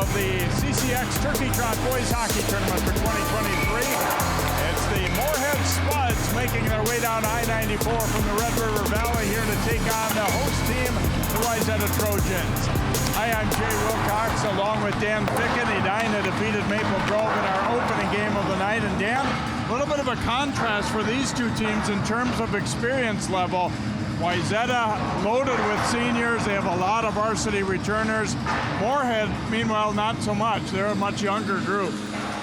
of the CCX Turkey Trot Boys Hockey Tournament for 2023. It's the Moorhead Spuds making their way down I-94 from the Red River Valley here to take on the host team, the Wayzata Trojans. Hi, I'm Jay Wilcox along with Dan Pickett. Edina defeated Maple Grove in our opening game of the night. And Dan, a little bit of a contrast for these two teams in terms of experience level. Wayzata loaded with seniors. They have a lot of varsity returners. Moorhead, meanwhile, not so much. They're a much younger group.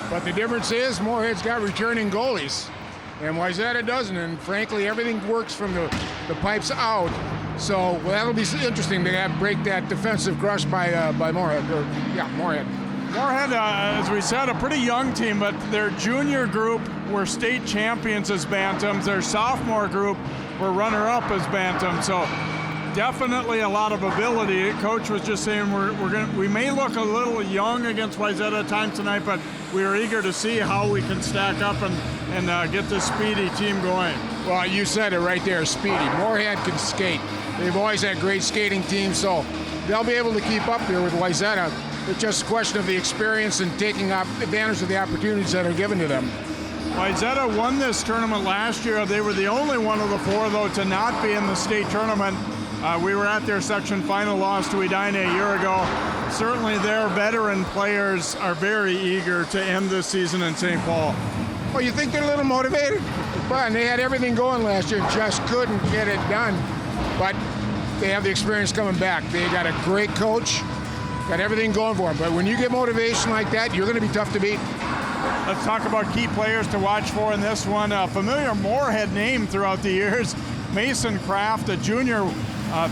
But the difference is Moorhead's got returning goalies, and Wayzata doesn't. And frankly, everything works from the pipes out. So that'll be interesting to break that defensive crush by Moorhead. Moorhead. Moorhead, as we said, a pretty young team, but their junior group were state champions as Bantams. Their sophomore group were runner-up as Bantams. So definitely a lot of ability. Coach was just saying we may look a little young against Wayzata at times tonight, but we are eager to see how we can stack up and get this speedy team going. Well, you said it right there, speedy. Moorhead can skate. They've always had great skating teams, so they'll be able to keep up there with Wayzata. It's just a question of the experience and taking advantage of the opportunities that are given to them. Wayzata won this tournament last year. They were the only one of the four, though, to not be in the state tournament. We were at their section final loss to Edina a year ago. Certainly their veteran players are very eager to end this season in St. Paul. Well, you think they're a little motivated? But they had everything going last year, just couldn't get it done. But they have the experience coming back. They got a great coach, got everything going for them. But when you get motivation like that, you're going to be tough to beat. Let's talk about key players to watch for in this one. A familiar Moorhead name throughout the years, Mason Kraft, a junior,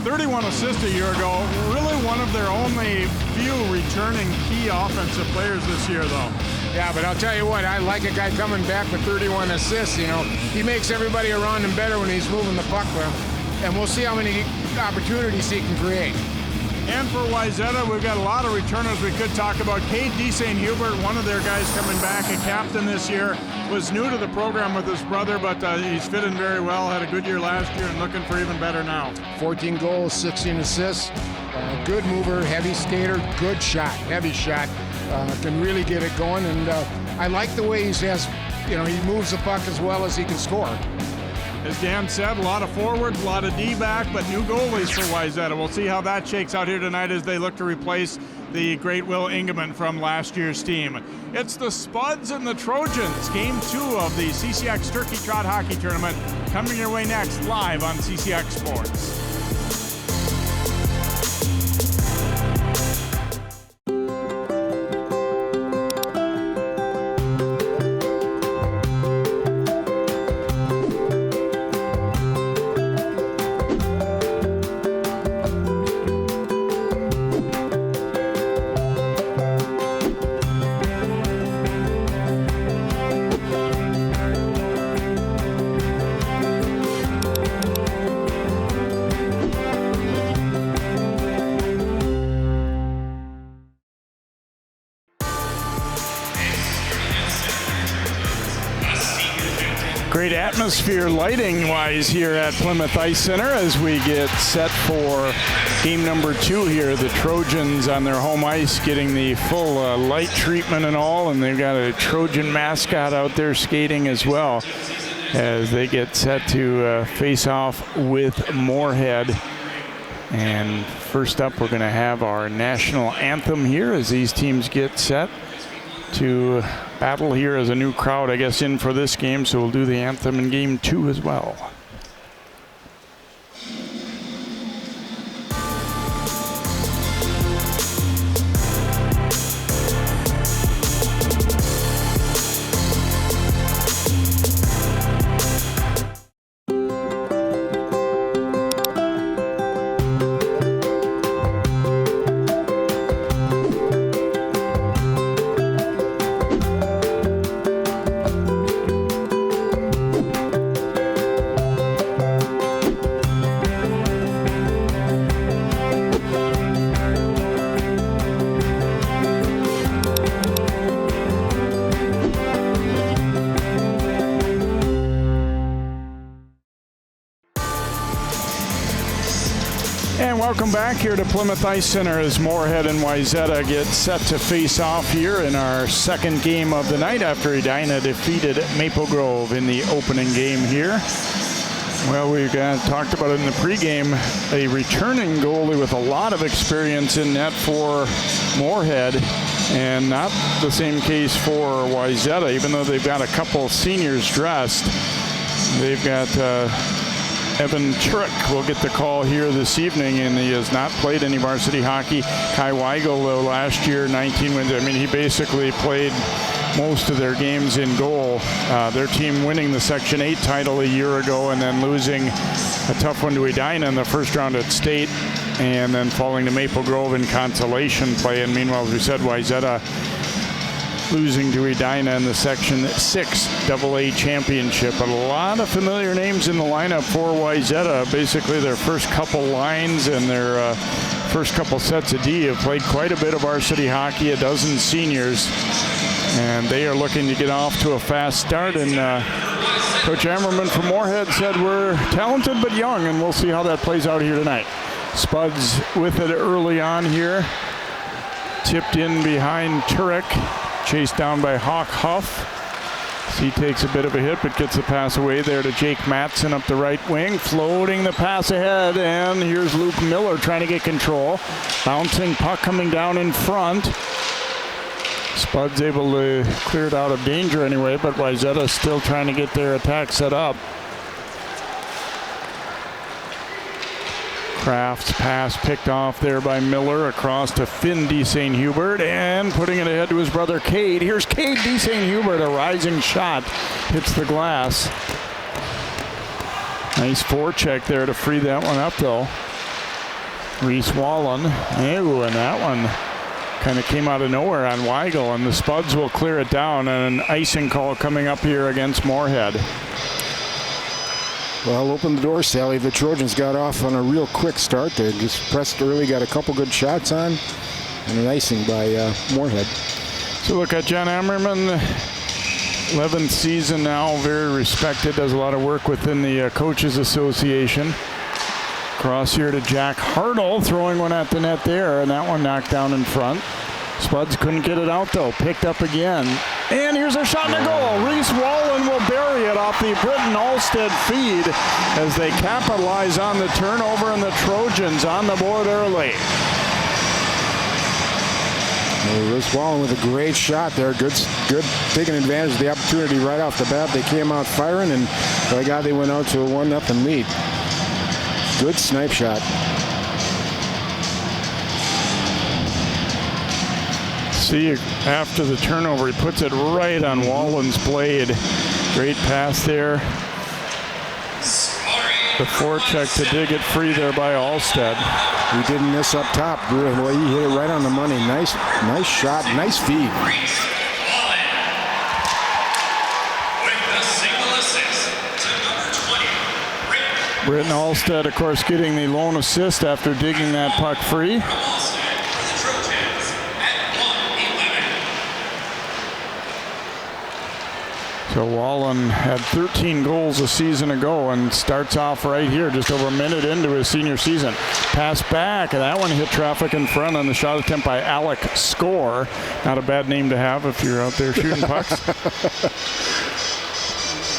31 assists a year ago. Really one of their only few returning key offensive players this year, though. Yeah, but I'll tell you what, I like a guy coming back with 31 assists. You know, he makes everybody around him better when he's moving the puck there. And we'll see how many opportunities he can create. And for Wayzata, we've got a lot of returners we could talk about. Cade DeSaint Hubert, one of their guys coming back, a captain this year, was new to the program with his brother, but he's fit in very well, had a good year last year and looking for even better now. 14 goals, 16 assists, good mover, heavy skater, good shot, heavy shot, can really get it going. And I like the way he moves the puck as well as he can score. As Dan said, a lot of forwards, a lot of D-back, but new goalies for Wayzata. We'll see how that shakes out here tonight as they look to replace the great Will Ingeman from last year's team. It's the Spuds and the Trojans, Game 2 of the CCX Turkey Trot Hockey Tournament, coming your way next, live on CCX Sports. Great atmosphere lighting-wise here at Plymouth Ice Center as we get set for game number 2 here. The Trojans on their home ice getting the full light treatment and all, and they've got a Trojan mascot out there skating as well as they get set to face off with Moorhead. And first up, we're going to have our national anthem here as these teams get set to battle here as a new crowd, I guess, in for this game. So we'll do the anthem in game 2 as well. welcome back here to Plymouth Ice Center as Moorhead and Wayzata get set to face off here in our second game of the night after Edina defeated Maple Grove in the opening game here. Well, we talked about it in the pregame, a returning goalie with a lot of experience in net for Moorhead, and not the same case for Wayzata, even though they've got a couple seniors dressed. They've got Evan Turek will get the call here this evening, and he has not played any varsity hockey. Kai Weigel, though, last year, 19 wins. I mean, he basically played most of their games in goal. Their team winning the Section 8 title a year ago and then losing a tough one to Edina in the first round at state, and then falling to Maple Grove in consolation play. And meanwhile, as we said, Wayzata losing to Edina in the Section 6 AA championship. But a lot of familiar names in the lineup for Wayzata. Basically, their first couple lines and their first couple sets of D have played quite a bit of varsity hockey, a dozen seniors. And they are looking to get off to a fast start. And Coach Ammerman from Moorhead said we're talented but young, and we'll see how that plays out here tonight. Spuds with it early on here. Tipped in behind Turek. Chased down by Hawk Huff. He takes a bit of a hit, but gets the pass away there to Jake Matson up the right wing. Floating the pass ahead, and here's Luke Miller trying to get control. Bouncing puck coming down in front. Spud's able to clear it out of danger anyway, but Wayzata still trying to get their attack set up. Kraft's pass picked off there by Miller across to Finn D. St. Hubert, and putting it ahead to his brother Cade. Here's Cade D. St. Hubert, a rising shot, hits the glass. Nice forecheck there to free that one up though. Reese Wallen, and that one kind of came out of nowhere on Weigel, and the Spuds will clear it down, and an icing call coming up here against Moorhead. Well, open the door, Sally. The Trojans got off on a real quick start. They just pressed early, got a couple good shots on, and an icing by Moorhead. So look at John Ammerman, 11th season now, very respected, does a lot of work within the Coaches Association. Cross here to Jack Hartle, throwing one at the net there, and that one knocked down in front. Spuds couldn't get it out though, picked up again. And here's a shot in the goal. Reese Wallen will bury it off the Britton Alstead feed as they capitalize on the turnover, and the Trojans on the board early. Reese Wallen with a great shot there. Good taking advantage of the opportunity right off the bat. They came out firing, and by God, they went out to a 1-0 lead. Good snipe shot. See, after the turnover, he puts it right on Wallen's blade. Great pass there. The forecheck to dig it free there by Alstead. He didn't miss up top. He hit it right on the money. Nice shot, nice feed. Britton Alstead, of course, getting the lone assist after digging that puck free. So Wallen had 13 goals a season ago and starts off right here, just over a minute into his senior season. Pass back, and that one hit traffic in front on the shot attempt by Alec Score. Not a bad name to have if you're out there shooting pucks.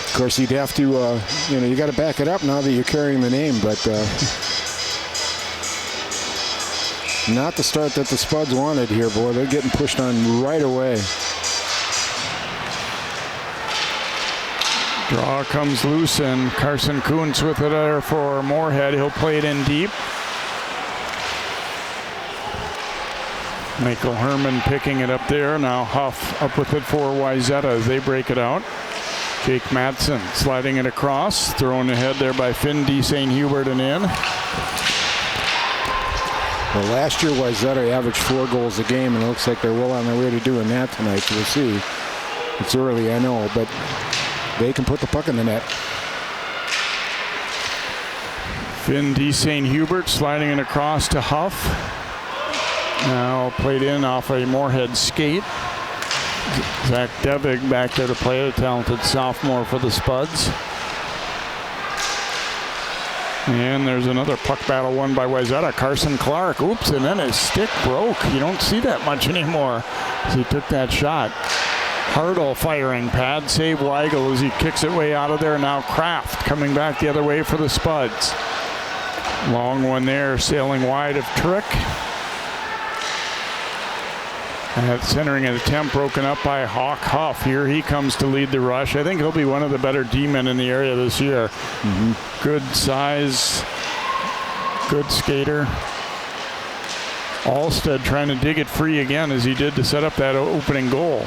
Of course, you'd have to, you got to back it up now that you're carrying the name, but not the start that the Spuds wanted here, boy. They're getting pushed on right away. Draw comes loose, and Carson Kuntz with it there for Moorhead. He'll play it in deep. Michael Herman picking it up there. Now Huff up with it for Wayzata as they break it out. Jake Madsen sliding it across, thrown ahead there by Finn D. St. Hubert and in. Well, last year Wayzata averaged 4 goals a game, and it looks like they're well on their way to doing that tonight. So we'll see. It's early, I know, but they can put the puck in the net. Finn D. St. Hubert sliding it across to Huff. Now played in off a Moorhead skate. Zach Devig back there to play, a talented sophomore for the Spuds. And there's another puck battle won by Wayzata. Carson Clark, oops, and then his stick broke. You don't see that much anymore as he took that shot. Hartle firing, pad save Weigel as he kicks it way out of there. Now Kraft coming back the other way for the Spuds. Long one there, sailing wide of Trick. And that centering attempt broken up by Hawk Huff. Here he comes to lead the rush. I think he'll be one of the better D-men in the area this year. Good size, good skater. Alstead trying to dig it free again as he did to set up that opening goal.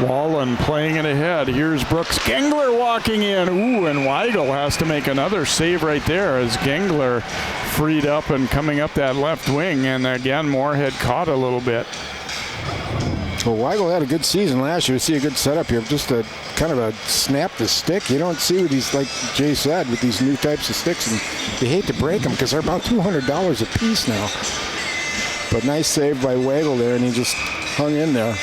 Wallen playing it ahead. Here's Brooks Gengler walking in. Ooh, and Weigel has to make another save right there as Gengler freed up and coming up that left wing. And again, Moorhead caught a little bit. Well, Weigel had a good season last year. We see a good setup here. Just a kind of a snap the stick. You don't see with these, like Jay said, with these new types of sticks. And you hate to break them because they're about $200 a piece now. But nice save by Weigel there, and he just hung in there.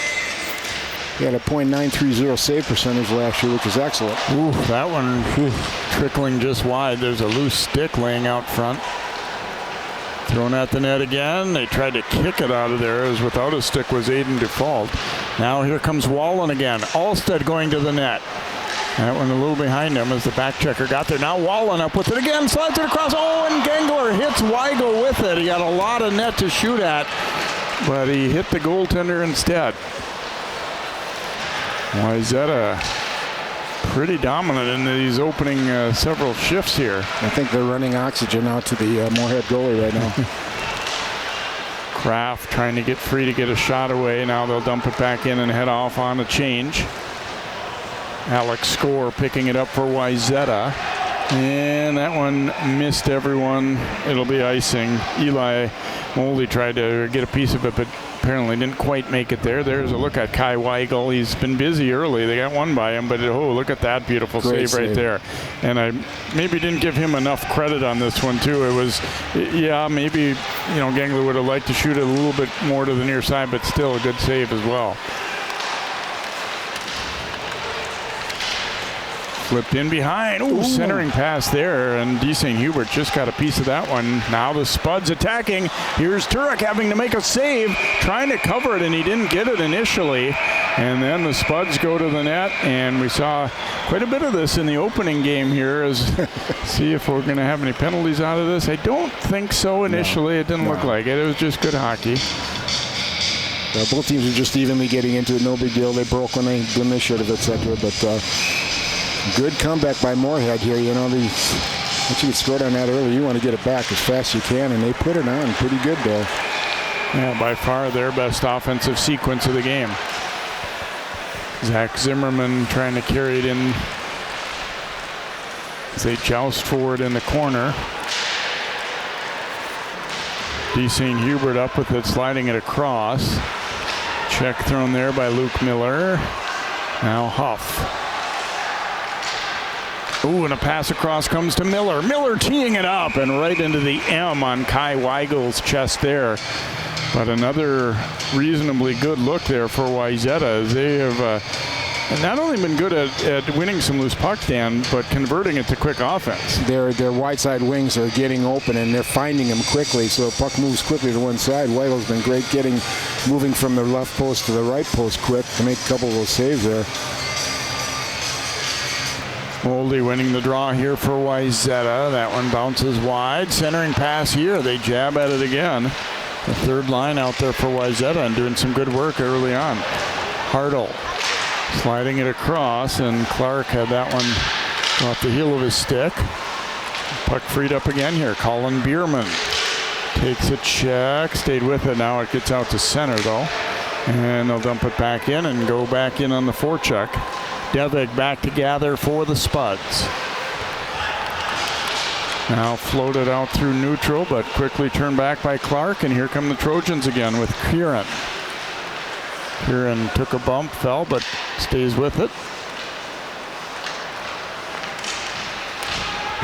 He had a .930 save percentage last year, which is excellent. Ooh, that one trickling just wide. There's a loose stick laying out front. Thrown at the net again. They tried to kick it out of there as without a stick was Aiden Default. Now here comes Wallen again. Alstead going to the net. That one a little behind him as the back checker got there. Now Wallen up with it again. Slides it across. Oh, and Gengler hits Weigel with it. He got a lot of net to shoot at, but he hit the goaltender instead. Wayzata pretty dominant in these opening several shifts here. I think they're running oxygen out to the Moorhead goalie right now. Kraft trying to get free to get a shot away. Now they'll dump it back in and head off on a change. Alex Score picking it up for Wayzata. And that one missed everyone. It'll be icing. Eli Moldy tried to get a piece of it, but apparently didn't quite make it there. There's a look at Kai Weigel. He's been busy early. They got one by him, but oh, look at that beautiful save right there. And I maybe didn't give him enough credit on this one too. It was, yeah, maybe, Gengler would have liked to shoot it a little bit more to the near side, but still a good save as well. Flipped in behind. Ooh, centering pass there, and D. St. Hubert just got a piece of that one. Now the Spuds attacking. Here's Turek having to make a save, trying to cover it, and he didn't get it initially. And then the Spuds go to the net, and we saw quite a bit of this in the opening game here. As see if we're going to have any penalties out of this. I don't think so initially. It didn't look like it. It was just good hockey. Both teams are just evenly getting into it. No big deal. They broke when they should have, etc. But good comeback by Moorhead here. Once you get scored on that early, you want to get it back as fast as you can, and they put it on pretty good there. Yeah, by far their best offensive sequence of the game. Zach Zimmerman trying to carry it in as they joust forward in the corner. D. St. Hubert up with it, sliding it across. Check thrown there by Luke Miller. Now Huff. Ooh, and a pass across comes to Miller. Miller teeing it up and right into the M on Kai Weigel's chest there. But another reasonably good look there for Wayzata, as they have not only been good at winning some loose pucks, Dan, but converting it to quick offense. Their wide side wings are getting open, and they're finding them quickly, so the puck moves quickly to one side. Weigel's been great moving from the left post to the right post quick to make a couple of those saves there. Moldy winning the draw here for Wayzata. That one bounces wide. Centering pass here. They jab at it again. The third line out there for Wayzata and doing some good work early on. Hartle sliding it across, and Clark had that one off the heel of his stick. Puck freed up again here. Colin Bierman takes a check. Stayed with it. Now it gets out to center though. And they'll dump it back in and go back in on the forecheck. Devig back to gather for the Spuds. Now floated out through neutral, but quickly turned back by Clark, and here come the Trojans again with Kieran. Kieran took a bump, fell, but stays with it.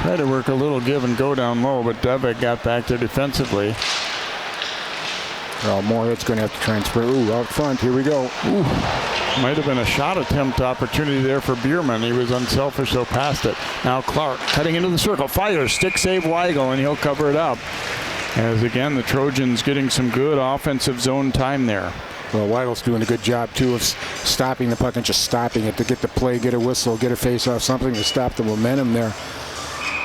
Tried to work a little give and go down low, but Devig got back there defensively. Well, Moorhead's going to have to transfer. Ooh, out front, here we go. Ooh. Might have been a shot attempt opportunity there for Bierman. He was unselfish, so passed it. Now Clark cutting into the circle. Fires. Stick save Weigel, and he'll cover it up. As again, the Trojans getting some good offensive zone time there. Well, Weigel's doing a good job, too, of stopping the puck and just stopping it to get the play, get a whistle, get a face-off, something to stop the momentum there.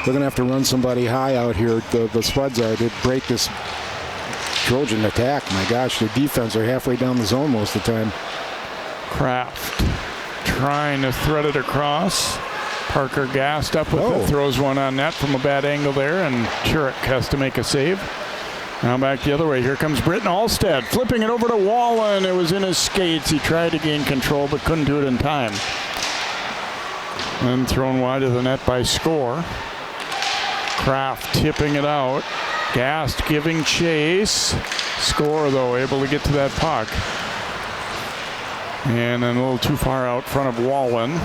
They're going to have to run somebody high out here. The Spuds are to break this Trojan attack. My gosh, the defense are halfway down the zone most of the time. Kraft trying to thread it across. Parker gassed up with it, throws one on net from a bad angle there, and Churek has to make a save. Now back the other way. Here comes Britton Alstead, flipping it over to Wallen. It was in his skates. He tried to gain control, but couldn't do it in time. Then thrown wide of the net by Score. Kraft tipping it out. Gast giving chase. Score, though, able to get to that puck. And then a little too far out front of Wallen.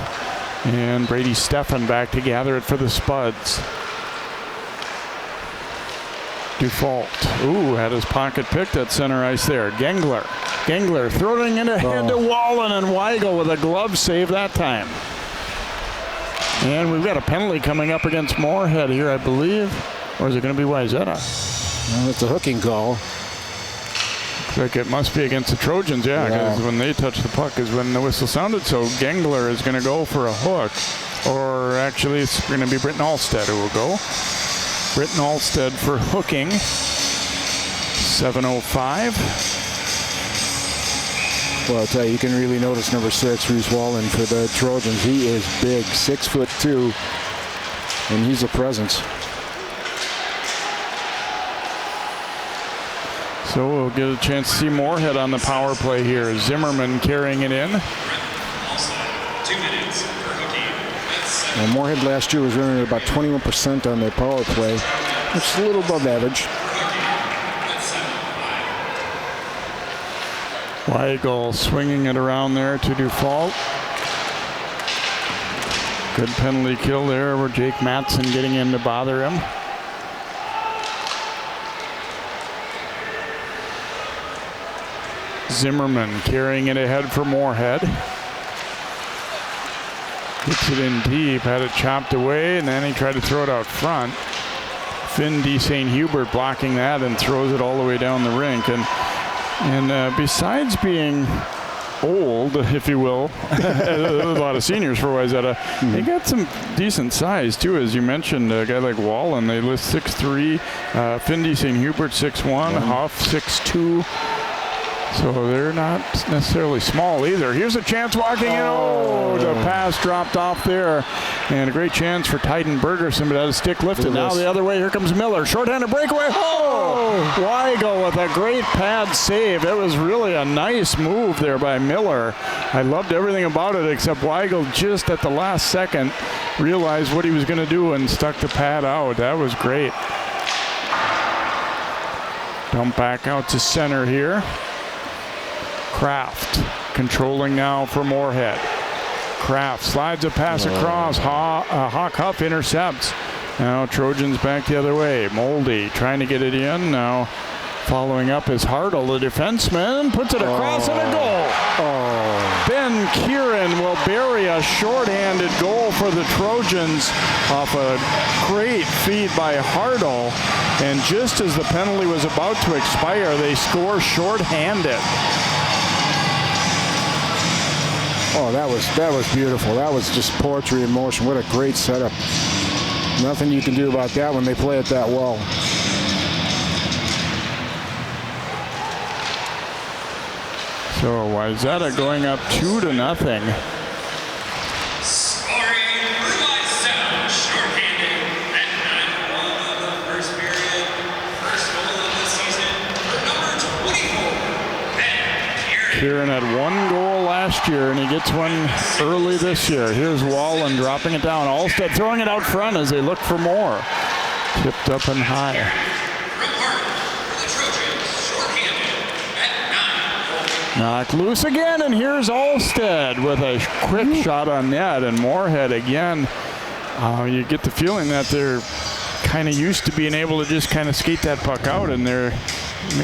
And Brady Steffen back to gather it for the Spuds. Dufault. Ooh, had his pocket picked at center ice there. Gengler throwing it ahead to Wallen, and Weigel with a glove save that time. And we've got a penalty coming up against Moorhead here, I believe. Or is it going to be Wayzata? Well, it's a hooking call. Looks like it must be against the Trojans, yeah, because when they touch the puck is when the whistle sounded. So Gengler is going to go for a hook. Or actually, it's going to be Britton Alstead who will go. Britton Alstead for hooking. 7:05. Well, I'll tell you, you can really notice number 6, Reese Wallen, for the Trojans. He is big, 6'2", and he's a presence. So we'll get a chance to see Moorhead on the power play here. Zimmerman carrying it in. 2 minutes for hooking. Well, Moorhead last year was running at about 21% on their power play, which is a little above average. Weigel swinging it around there to Dufault. Good penalty kill there where Jake Matson getting in to bother him. Zimmerman carrying it ahead for Moorhead. Gets it in deep, had it chopped away, and then he tried to throw it out front. Finn D. St. Hubert blocking that and throws it all the way down the rink. And besides being old, if you will, a lot of seniors for Wayzata, they got some decent size too, as you mentioned. A guy like Wallen, they list 6'3", Finn D. St. Hubert 6'1", Huff 6'2". So they're not necessarily small either. Here's a chance walking in. Oh, the pass dropped off there. And a great chance for Tyden Bergerson, but had a stick lifted. Now the other way, here comes Miller. Shorthanded breakaway. Oh! Weigel with a great pad save. It was really a nice move there by Miller. I loved everything about it, except Weigel just at the last second realized what he was going to do and stuck the pad out. That was great. Dump back out to center here. Kraft controlling now for Moorhead. Kraft slides a pass across. Hawk Huff intercepts. Now Trojans back the other way. Moldy trying to get it in. Now following up is Hartle, the defenseman, puts it across and a goal. Ben Kieran will bury a shorthanded goal for the Trojans off a great feed by Hartle. And just as the penalty was about to expire, they score shorthanded. Oh, that was beautiful. That was just poetry in motion. What a great setup. Nothing you can do about that when they play it that well. So Wayzata going up 2-0. Scoring Wayzata, shorthanded at 9-1 of the first period. First goal of the season for number 24, Ben Kieran. Kieran had 1 goal last year, and he gets one early this year. Here's Wallen dropping it down. Alstead throwing it out front as they look for more. Tipped up and high. From Hart for the Trojans, shorthanded at 9. Knocked loose again, and here's Alstead with a quick shot on net, and Moorhead again. You get the feeling that they're kind of used to being able to just kind of skate that puck out, and they're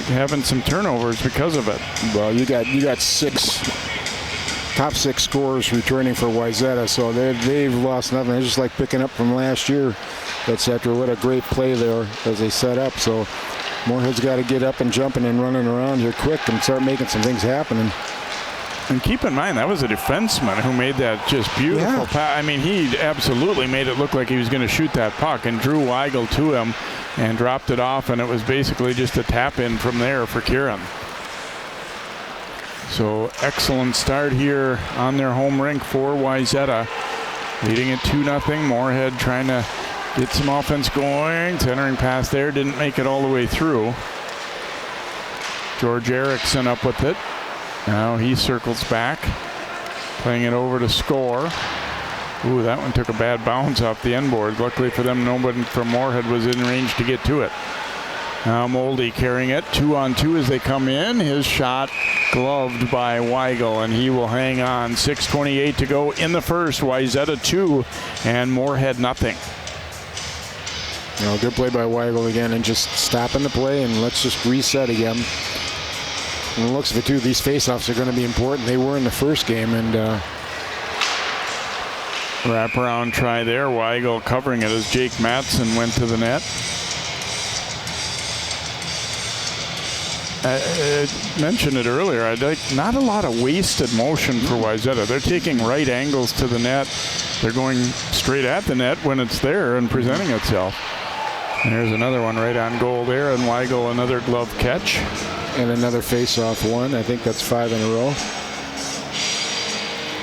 having some turnovers because of it. Well, you got 6 top 6 scorers returning for Wayzata, so they've lost nothing. They're just like picking up from last year. That's after what a great play there as they set up. So Moorhead's got to get up and jumping and running around here quick and start making some things happening. And keep in mind, that was a defenseman who made that just beautiful pass. I mean, he absolutely made it look like he was going to shoot that puck, and drew Weigel to him and dropped it off, and it was basically just a tap in from there for Kieran. So excellent start here on their home rink for Wayzata, leading it 2-0. Moorhead trying to get some offense going. Centering pass there, didn't make it all the way through. George Erickson up with it. Now he circles back, playing it over to score. Ooh, that one took a bad bounce off the end board. Luckily for them, nobody from Moorhead was in range to get to it. Now Moldy carrying it, 2-on-2 as they come in. His shot gloved by Weigel, and he will hang on. 6:28 to go in the first. Wayzata 2 and Moorhead nothing. Good play by Weigel again, and just stopping the play, and let's just reset again. And the looks of it too, these faceoffs are going to be important. They were in the first game, and wraparound try there. Weigel covering it as Jake Matson went to the net. I mentioned it earlier. Not a lot of wasted motion for Wayzata. They're taking right angles to the net. They're going straight at the net when it's there and presenting itself. And there's another one right on goal there, and Weigel another glove catch. And another face-off one. I think that's 5 in a row.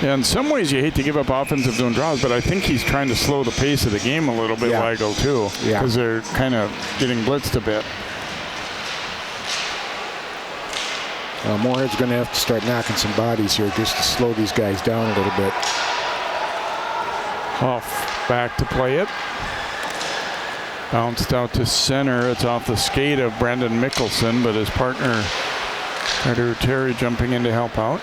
Yeah, in some ways you hate to give up offensive zone draws, but I think he's trying to slow the pace of the game a little bit, Weigel, too. Yeah. Because they're kind of getting blitzed a bit. Moorhead's going to have to start knocking some bodies here just to slow these guys down a little bit. Huff back to play it. Bounced out to center. It's off the skate of Brendan Mickelson, but his partner, Carter Terry, jumping in to help out.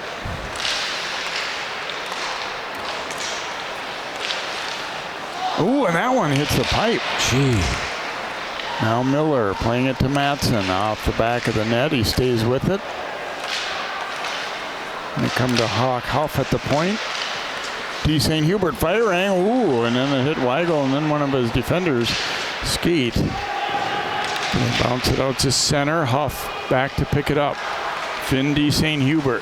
Ooh, and that one hits the pipe. Gee. Now Miller playing it to Matson off the back of the net. He stays with it. And they come to Huff at the point. D. St. Hubert firing. Ooh, and then it hit Weigel, and then one of his defenders skate. And bounce it out to center. Huff back to pick it up. Finn D. St. Hubert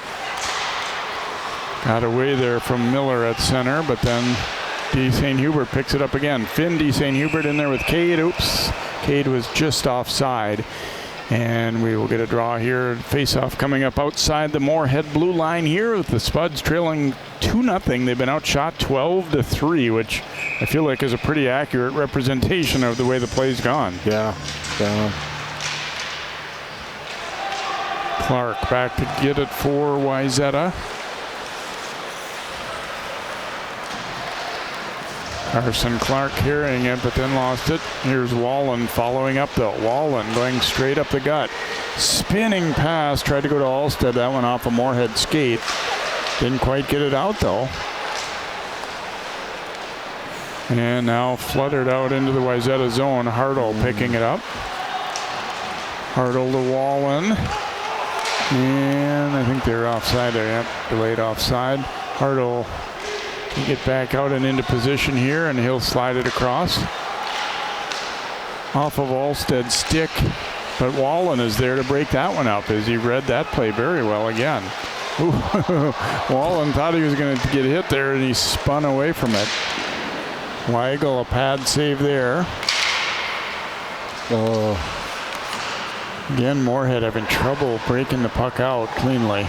got away there from Miller at center, but then D. St. Hubert picks it up again. Finn D. St. Hubert in there with Cade. Oops. Cade was just offside. And we will get a draw here. Face-off coming up outside the Moorhead blue line here with the Spuds trailing 2-0. They've been outshot 12-3, which I feel like is a pretty accurate representation of the way the play's gone. Yeah. Clark back to get it for Wayzata. Carson Clark carrying it, but then lost it. Here's Wallen following up, though. Wallen going straight up the gut. Spinning pass, tried to go to Alstead. That one off a Moorhead skate. Didn't quite get it out, though. And now fluttered out into the Wayzata zone. Hartle picking it up. Hartle to Wallen. And I think they're offside there. Yep, delayed offside. Hartle can get back out and into position here, and he'll slide it across. Off of Alstead's stick, but Wallen is there to break that one up as he read that play very well again. Ooh, Wallen thought he was going to get hit there, and he spun away from it. Weigel, a pad save there. Again, Moorhead having trouble breaking the puck out cleanly.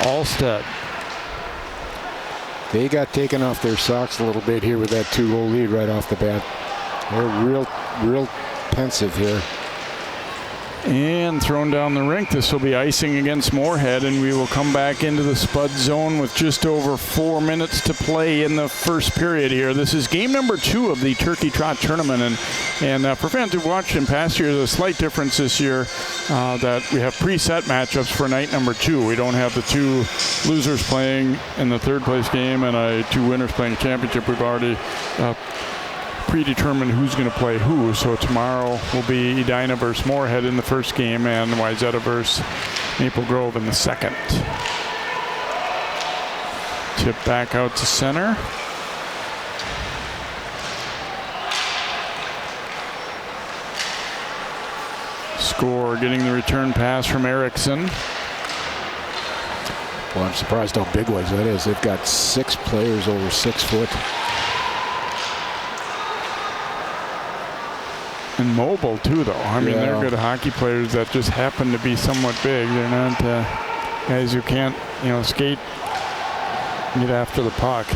Alstead. They got taken off their socks a little bit here with that 2-goal lead right off the bat. They're real pensive here. And thrown down the rink. This will be icing against Moorhead, and we will come back into the Spud zone with just over 4 minutes to play in the first period here. This is game number 2 of the Turkey Trot Tournament, and for fans who've watched in past years, a slight difference this year that we have preset matchups for night number 2. We don't have the 2 losers playing in the third place game and 2 winners playing championship. We've already predetermined who's going to play who. So tomorrow will be Edina versus Moorhead in the first game and Wayzata versus Maple Grove in the second. Tip back out to center. Score getting the return pass from Erickson. Well, I'm surprised how big Wayzata is. They've got 6 players over 6 foot. And mobile too, though. I mean, they're good hockey players that just happen to be somewhat big. They're not guys who can't, skate and get after the puck.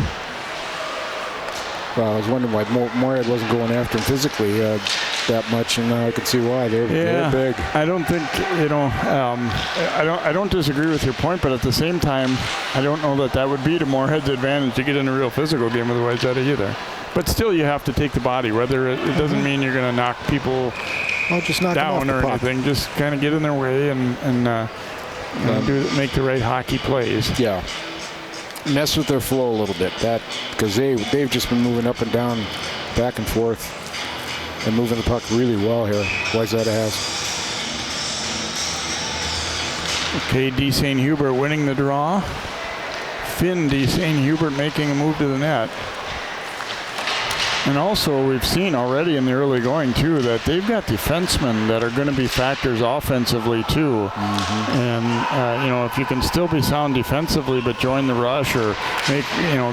Well, I was wondering why Moorhead wasn't going after him physically that much, and now I can see why. They're big. I don't think, I don't disagree with your point, but at the same time, I don't know that would be to Moorhead's advantage to get in a real physical game with Wayzata either. But still, you have to take the body. Whether it doesn't mean you're going to knock people down or anything. Just kind of get in their way and make the right hockey plays. Yeah. Mess with their flow a little bit. Because they've just been moving up and down, back and forth, and moving the puck really well here. Wayzata has. Okay, D. St. Hubert winning the draw. Finn D. St. Hubert making a move to the net. And also, we've seen already in the early going, too, that they've got defensemen that are going to be factors offensively, too. And, if you can still be sound defensively but join the rush or make,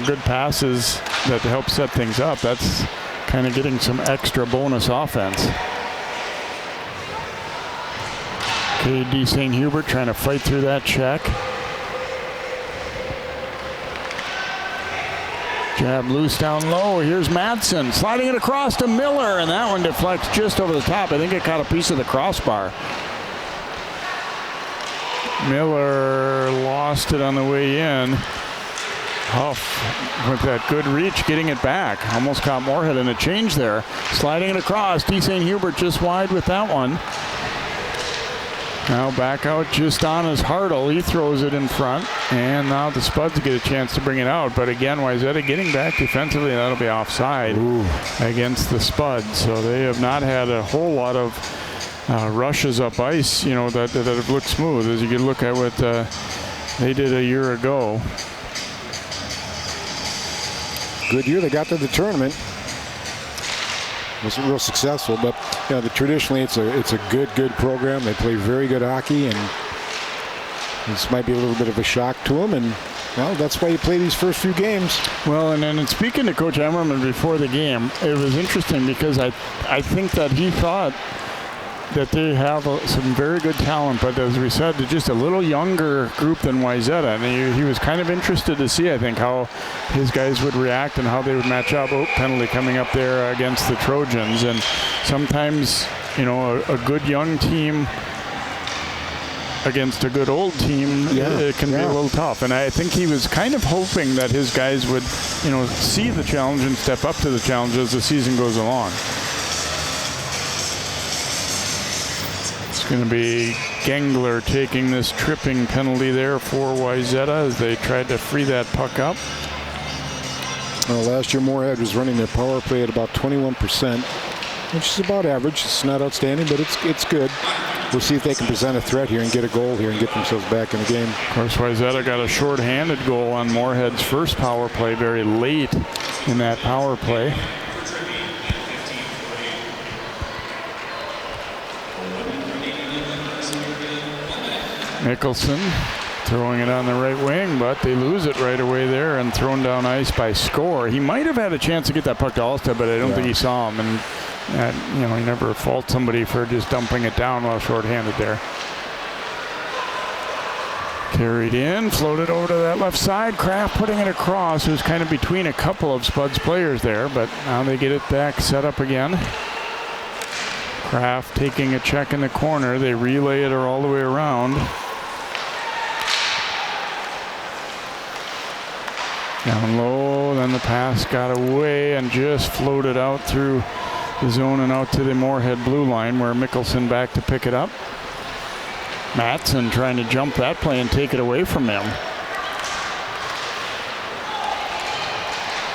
good passes that help set things up, that's kind of getting some extra bonus offense. Okay, D. St. Hubert trying to fight through that check. Jab loose down low. Here's Madsen sliding it across to Miller, and that one deflects just over the top. I think it caught a piece of the crossbar. Miller lost it on the way in. Huff with that good reach, getting it back. Almost caught Moorhead in a change there. Sliding it across. D. St. Hubert just wide with that one. Now back out just on his Hartle. He throws it in front. And now the Spuds get a chance to bring it out. But again, Wayzata getting back defensively. That'll be offside against the Spuds. So they have not had a whole lot of rushes up ice, that have looked smooth, as you can look at what they did a year ago. Good year. They got to the tournament. Wasn't real successful, but traditionally it's a good program. They play very good hockey, and this might be a little bit of a shock to them. And that's why you play these first few games. Well, and then speaking to Coach Emmerman before the game, it was interesting because I think that he thought that they have some very good talent, but as we said, they're just a little younger group than Wayzata, and he was kind of interested to see, I think, how his guys would react and how they would match up. Penalty coming up there against the Trojans, and sometimes, a good young team against a good old team, it can be a little tough. And I think he was kind of hoping that his guys would, see the challenge and step up to the challenge as the season goes along. It's going to be Gengler taking this tripping penalty there for Wayzata as they tried to free that puck up. Well, last year Moorhead was running their power play at about 21%, which is about average. It's not outstanding, but it's good. We'll see if they can present a threat here and get a goal here and get themselves back in the game. Of course, Wayzata got a short-handed goal on Moorhead's first power play very late in that power play. Mickelson throwing it on the right wing, but they lose it right away there and thrown down ice by Score. He might have had a chance to get that puck to Alstead, but I don't think he saw him. And you never fault somebody for just dumping it down while short-handed there. Carried in, floated over to that left side. Kraft putting it across. It was kind of between a couple of Spuds players there, but now they get it back set up again. Kraft taking a check in the corner. They relay it all the way around. Down low, then the pass got away and just floated out through the zone and out to the Moorhead blue line, where Mickelson back to pick it up. Madsen trying to jump that play and take it away from him.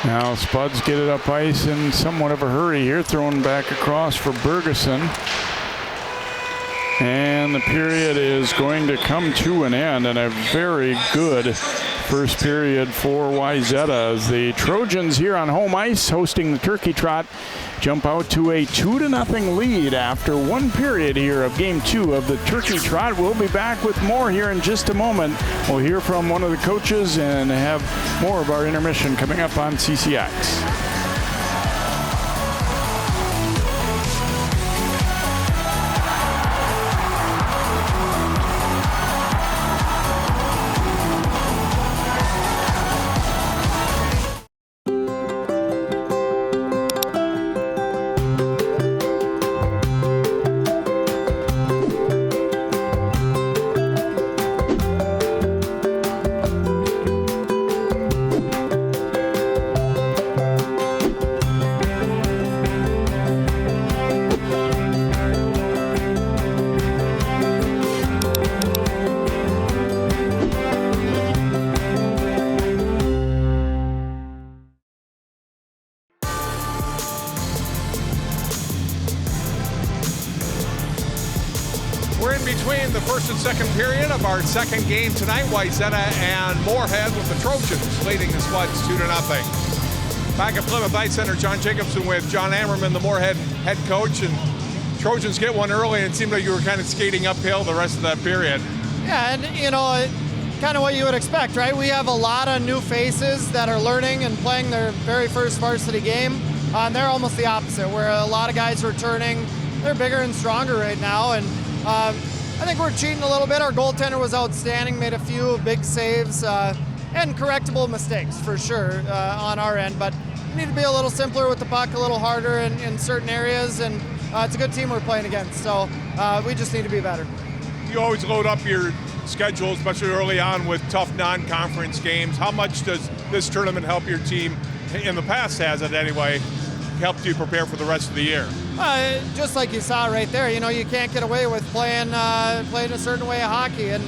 Now Spuds get it up ice in somewhat of a hurry here, thrown back across for Bergeson. And the period is going to come to an end, and a very good first period for Wayzata as the Trojans here on home ice hosting the Turkey Trot jump out to a 2-0 lead after one period here of game 2 of the Turkey Trot. We'll be back with more here in just a moment. We'll hear from one of the coaches and have more of our intermission coming up on CCX. Between the first and second period of our second game tonight, Wayzata and Moorhead with the Trojans leading the Spuds 2-0. Back at Plymouth Ice Center, John Jacobson with John Ammerman, the Moorhead head coach, and Trojans get one early and it seemed like you were kind of skating uphill the rest of that period. Yeah, and you know, kind of what you would expect, right? We have a lot of new faces that are learning and playing their very first varsity game. And they're almost the opposite, where a lot of guys returning, they're bigger and stronger right now, and I think we're cheating a little bit. Our goaltender was outstanding, made a few big saves and correctable mistakes for sure on our end. But we need to be a little simpler with the puck, a little harder in certain areas, and it's a good team we're playing against. So we just need to be better. You always load up your schedule, especially early on, with tough non-conference games. How much does this tournament help your team? In the past, has it anyway, helped you prepare for the rest of the year? Just like you saw right there, you know, you can't get away with playing a certain way of hockey, and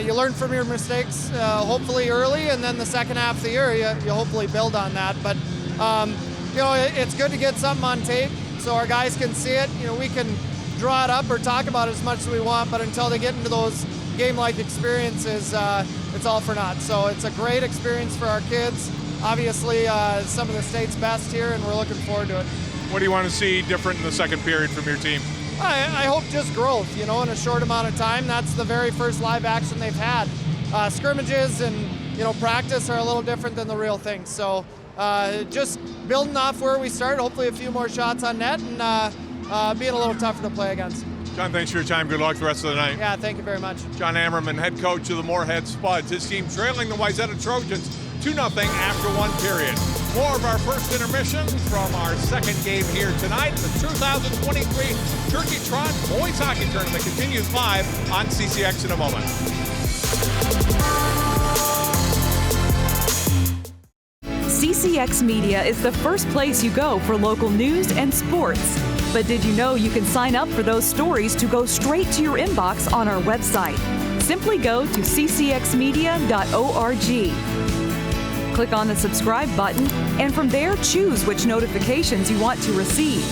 you learn from your mistakes hopefully early, and then the second half of the year you hopefully build on that. But you know, it's good to get something on tape so our guys can see it. You know, we can draw it up or talk about it as much as we want, but until they get into those game-like experiences, it's all for naught. So it's a great experience for our kids. Obviously, some of the state's best here, and we're looking forward to it. What do you want to see different in the second period from your team? I hope just growth, you know, in a short amount of time. That's the very first live action they've had. Scrimmages and, you know, practice are a little different than the real thing. So just building off where we started, hopefully a few more shots on net, and being a little tougher to play against. John, thanks for your time. Good luck the rest of the night. Yeah, thank you very much. John Ammerman, head coach of the Moorhead Spuds. His team trailing the Wayzata Trojans 2-0 after one period. More of our first intermission from our second game here tonight. The 2023 Turkey Trot Boys Hockey Tournament continues live on CCX in a moment. CCX Media is the first place you go for local news and sports. But did you know you can sign up for those stories to go straight to your inbox on our website? Simply go to ccxmedia.org. Click on the subscribe button, and from there choose which notifications you want to receive.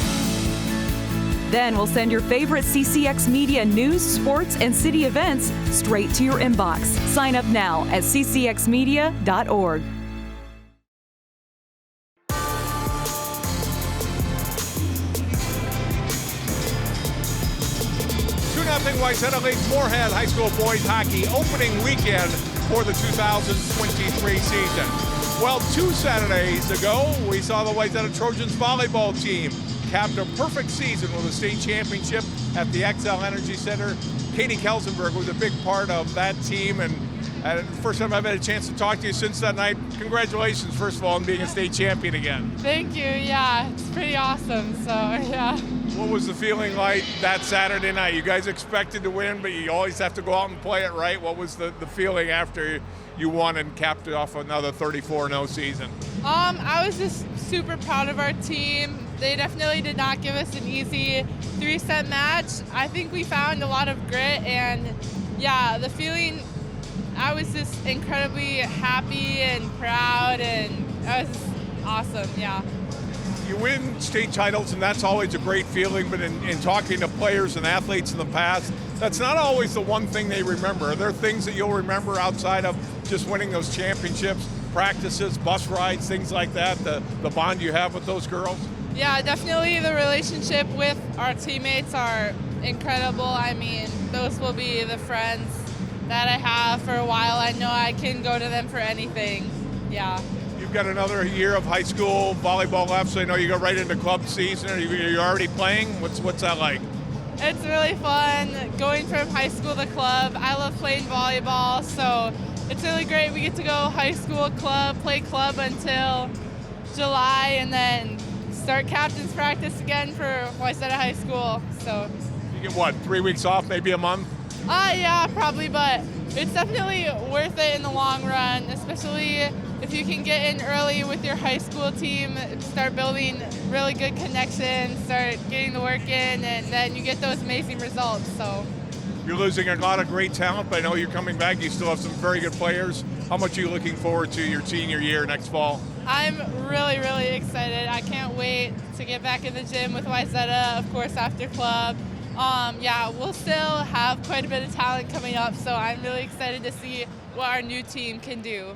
Then we'll send your favorite CCX Media news, sports, and city events straight to your inbox. Sign up now at ccxmedia.org. 2-0 Wayzata leads Moorhead High School Boys Hockey opening weekend for the 2023 season. Well, 2 Saturdays ago, we saw the Wayzata Trojans volleyball team capped a perfect season with a state championship at the XL Energy Center. Katie Kelsenberg was a big part of that team, and first time I've had a chance to talk to you since that night. Congratulations, first of all, on being a state champion again. Thank you. Yeah, it's pretty awesome. So, yeah. What was the feeling like that Saturday night? You guys expected to win, but you always have to go out and play it right. What was the feeling after you won and capped off another 34-0 season? I was just super proud of our team. They definitely did not give us an easy 3-set match. I think we found a lot of grit, and yeah, the feeling, I was just incredibly happy and proud, and it was awesome, yeah. You win state titles, and that's always a great feeling, but in talking to players and athletes in the past, that's not always the one thing they remember. Are there things that you'll remember outside of just winning those championships, practices, bus rides, things like that, the bond you have with those girls? Yeah, definitely the relationship with our teammates are incredible. I mean, those will be the friends that I have for a while. I know I can go to them for anything. Yeah. You've got another year of high school volleyball left, so I know you go right into club season. Are you already playing? What's that like? It's really fun going from high school to club. I love playing volleyball, so it's really great. We get to go high school club, play club until July, and then start captain's practice again for Wayzata High School. So you get 3 weeks off, maybe a month? Yeah, probably, but it's definitely worth it in the long run, especially if you can get in early with your high school team, start building really good connections, start getting the work in, and then you get those amazing results. So you're losing a lot of great talent, but I know you're coming back. You still have some very good players. How much are you looking forward to your senior year next fall? I'm really, really excited. I can't wait to get back in the gym with Wayzata, of course, after club. Yeah, we'll still have quite a bit of talent coming up, so I'm really excited to see what our new team can do.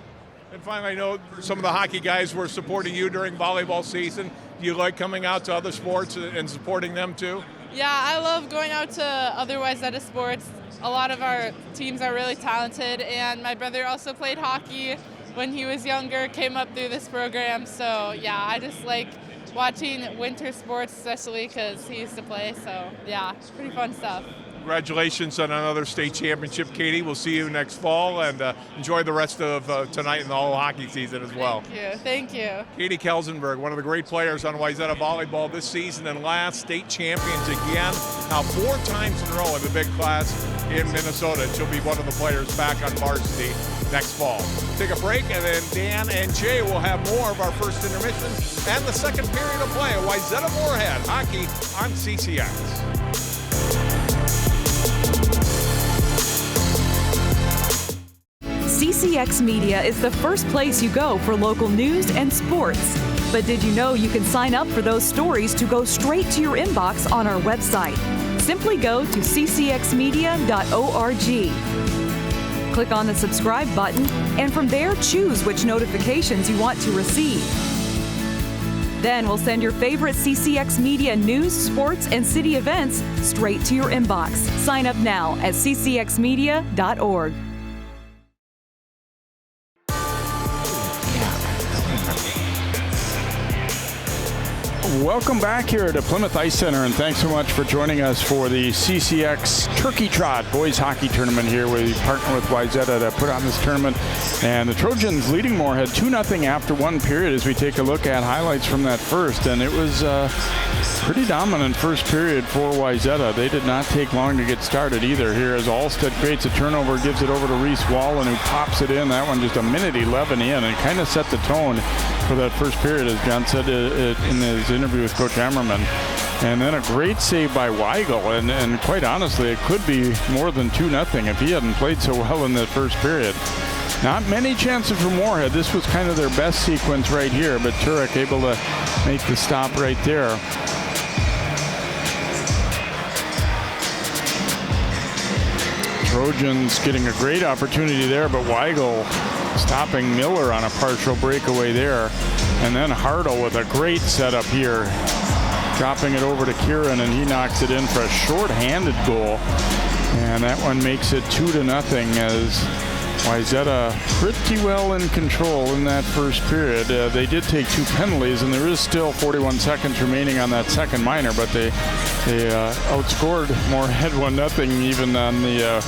And finally, I know some of the hockey guys were supporting you during volleyball season. Do you like coming out to other sports and supporting them too? Yeah, I love going out to other Wayzata sports. A lot of our teams are really talented, and my brother also played hockey when he was younger, came up through this program. So yeah, I just like watching winter sports, especially because he used to play. So yeah, it's pretty fun stuff. Congratulations on another state championship, Katie. We'll see you next fall, and enjoy the rest of tonight and the whole hockey season as well. Thank you. Katie Kelsenberg, one of the great players on Wayzata volleyball this season and last, state champions again. Now 4 times in a row in the big class in Minnesota. She'll be one of the players back on varsity next fall. Take a break, and then Dan and Jay will have more of our first intermission and the second period of play at Wayzata Moorhead hockey on CCX. CCX Media is the first place you go for local news and sports. But did you know you can sign up for those stories to go straight to your inbox on our website? Simply go to ccxmedia.org. Click on the subscribe button, and from there choose which notifications you want to receive. Then we'll send your favorite CCX Media news, sports, and city events straight to your inbox. Sign up now at ccxmedia.org. Welcome back here to Plymouth Ice Center, and thanks so much for joining us for the CCX Turkey Trot Boys Hockey Tournament here. We partner with Wayzata to put on this tournament, and the Trojans leading Moorhead 2-0 after one period as we take a look at highlights from that first, and it was pretty dominant first period for Wayzata. They did not take long to get started either here as Alstead creates a turnover, gives it over to Reese Wallen, who pops it in. That one just a minute 11 in, and kind of set the tone for that first period, as John said in his interview with Coach Emmerman. And then a great save by Weigel, and quite honestly, it could be more than 2-0 if he hadn't played so well in that first period. Not many chances for Moorhead. This was kind of their best sequence right here, but Turek able to make the stop right there. Trojans getting a great opportunity there, but Weigel stopping Miller on a partial breakaway there. And then Hartle with a great setup here, dropping it over to Kieran, and he knocks it in for a short-handed goal. And that one makes it 2-0 as Wayzata pretty well in control in that first period. They did take 2 penalties, and there is still 41 seconds remaining on that second minor, but they outscored Moorhead 1-0 even on the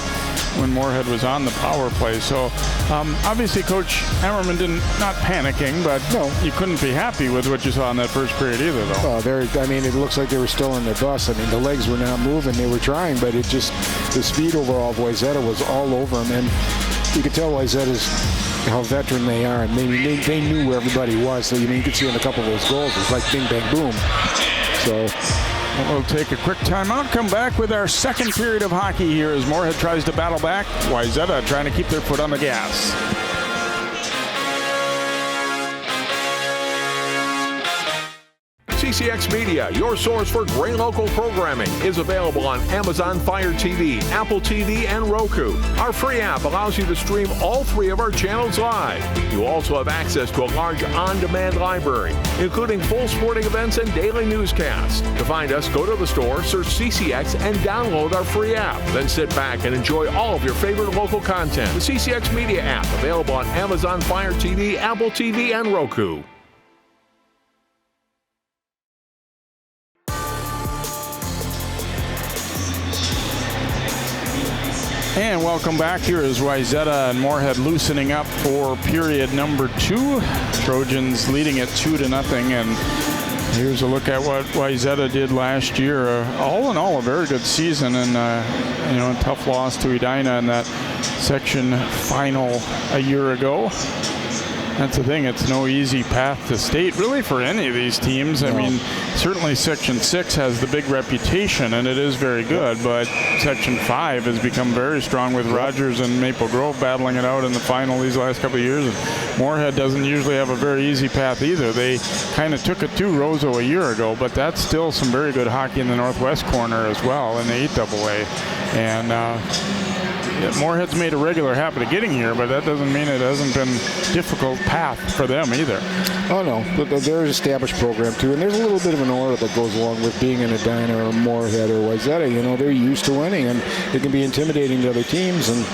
when Moorhead was on the power play. So obviously Coach Emmerman not panicking, but no, you couldn't be happy with what you saw in that first period either, though. I mean, it looks like they were still in their bus. I mean, the legs were not moving. They were trying, but it just, the speed overall of Wayzata was all over them. And you could tell Wayzata's how veteran they are, and they knew where everybody was. So, you could see in a couple of those goals, it was like bing, bang, boom. So we'll take a quick timeout, come back with our second period of hockey here as Moorhead tries to battle back. Wayzata trying to keep their foot on the gas. CCX Media, your source for great local programming, is available on Amazon Fire TV, Apple TV, and Roku. Our free app allows you to stream all 3 of our channels live. You also have access to a large on-demand library, including full sporting events and daily newscasts. To find us, go to the store, search CCX, and download our free app. Then sit back and enjoy all of your favorite local content. The CCX Media app, available on Amazon Fire TV, Apple TV, and Roku. And welcome back. Here is Wayzata and Moorhead loosening up for period number 2. Trojans leading it 2-0. And here's a look at what Wayzata did last year. All in all, a very good season, and a tough loss to Edina in that section final a year ago. That's the thing. It's no easy path to state, really, for any of these teams. I mean, certainly Section 6 has the big reputation, and it is very good, but Section 5 has become very strong with Rogers and Maple Grove battling it out in the final these last couple of years. And Moorhead doesn't usually have a very easy path either. They kind of took it to Roseau a year ago, but that's still some very good hockey in the northwest corner as well in the 8AA. And Moorhead's made a regular habit of getting here, but that doesn't mean it hasn't been a difficult path for them either. Oh, no. But they're an established program, too, and there's a little bit of an aura that goes along with being in Edina or Moorhead or Wayzata. They're used to winning, and it can be intimidating to other teams. And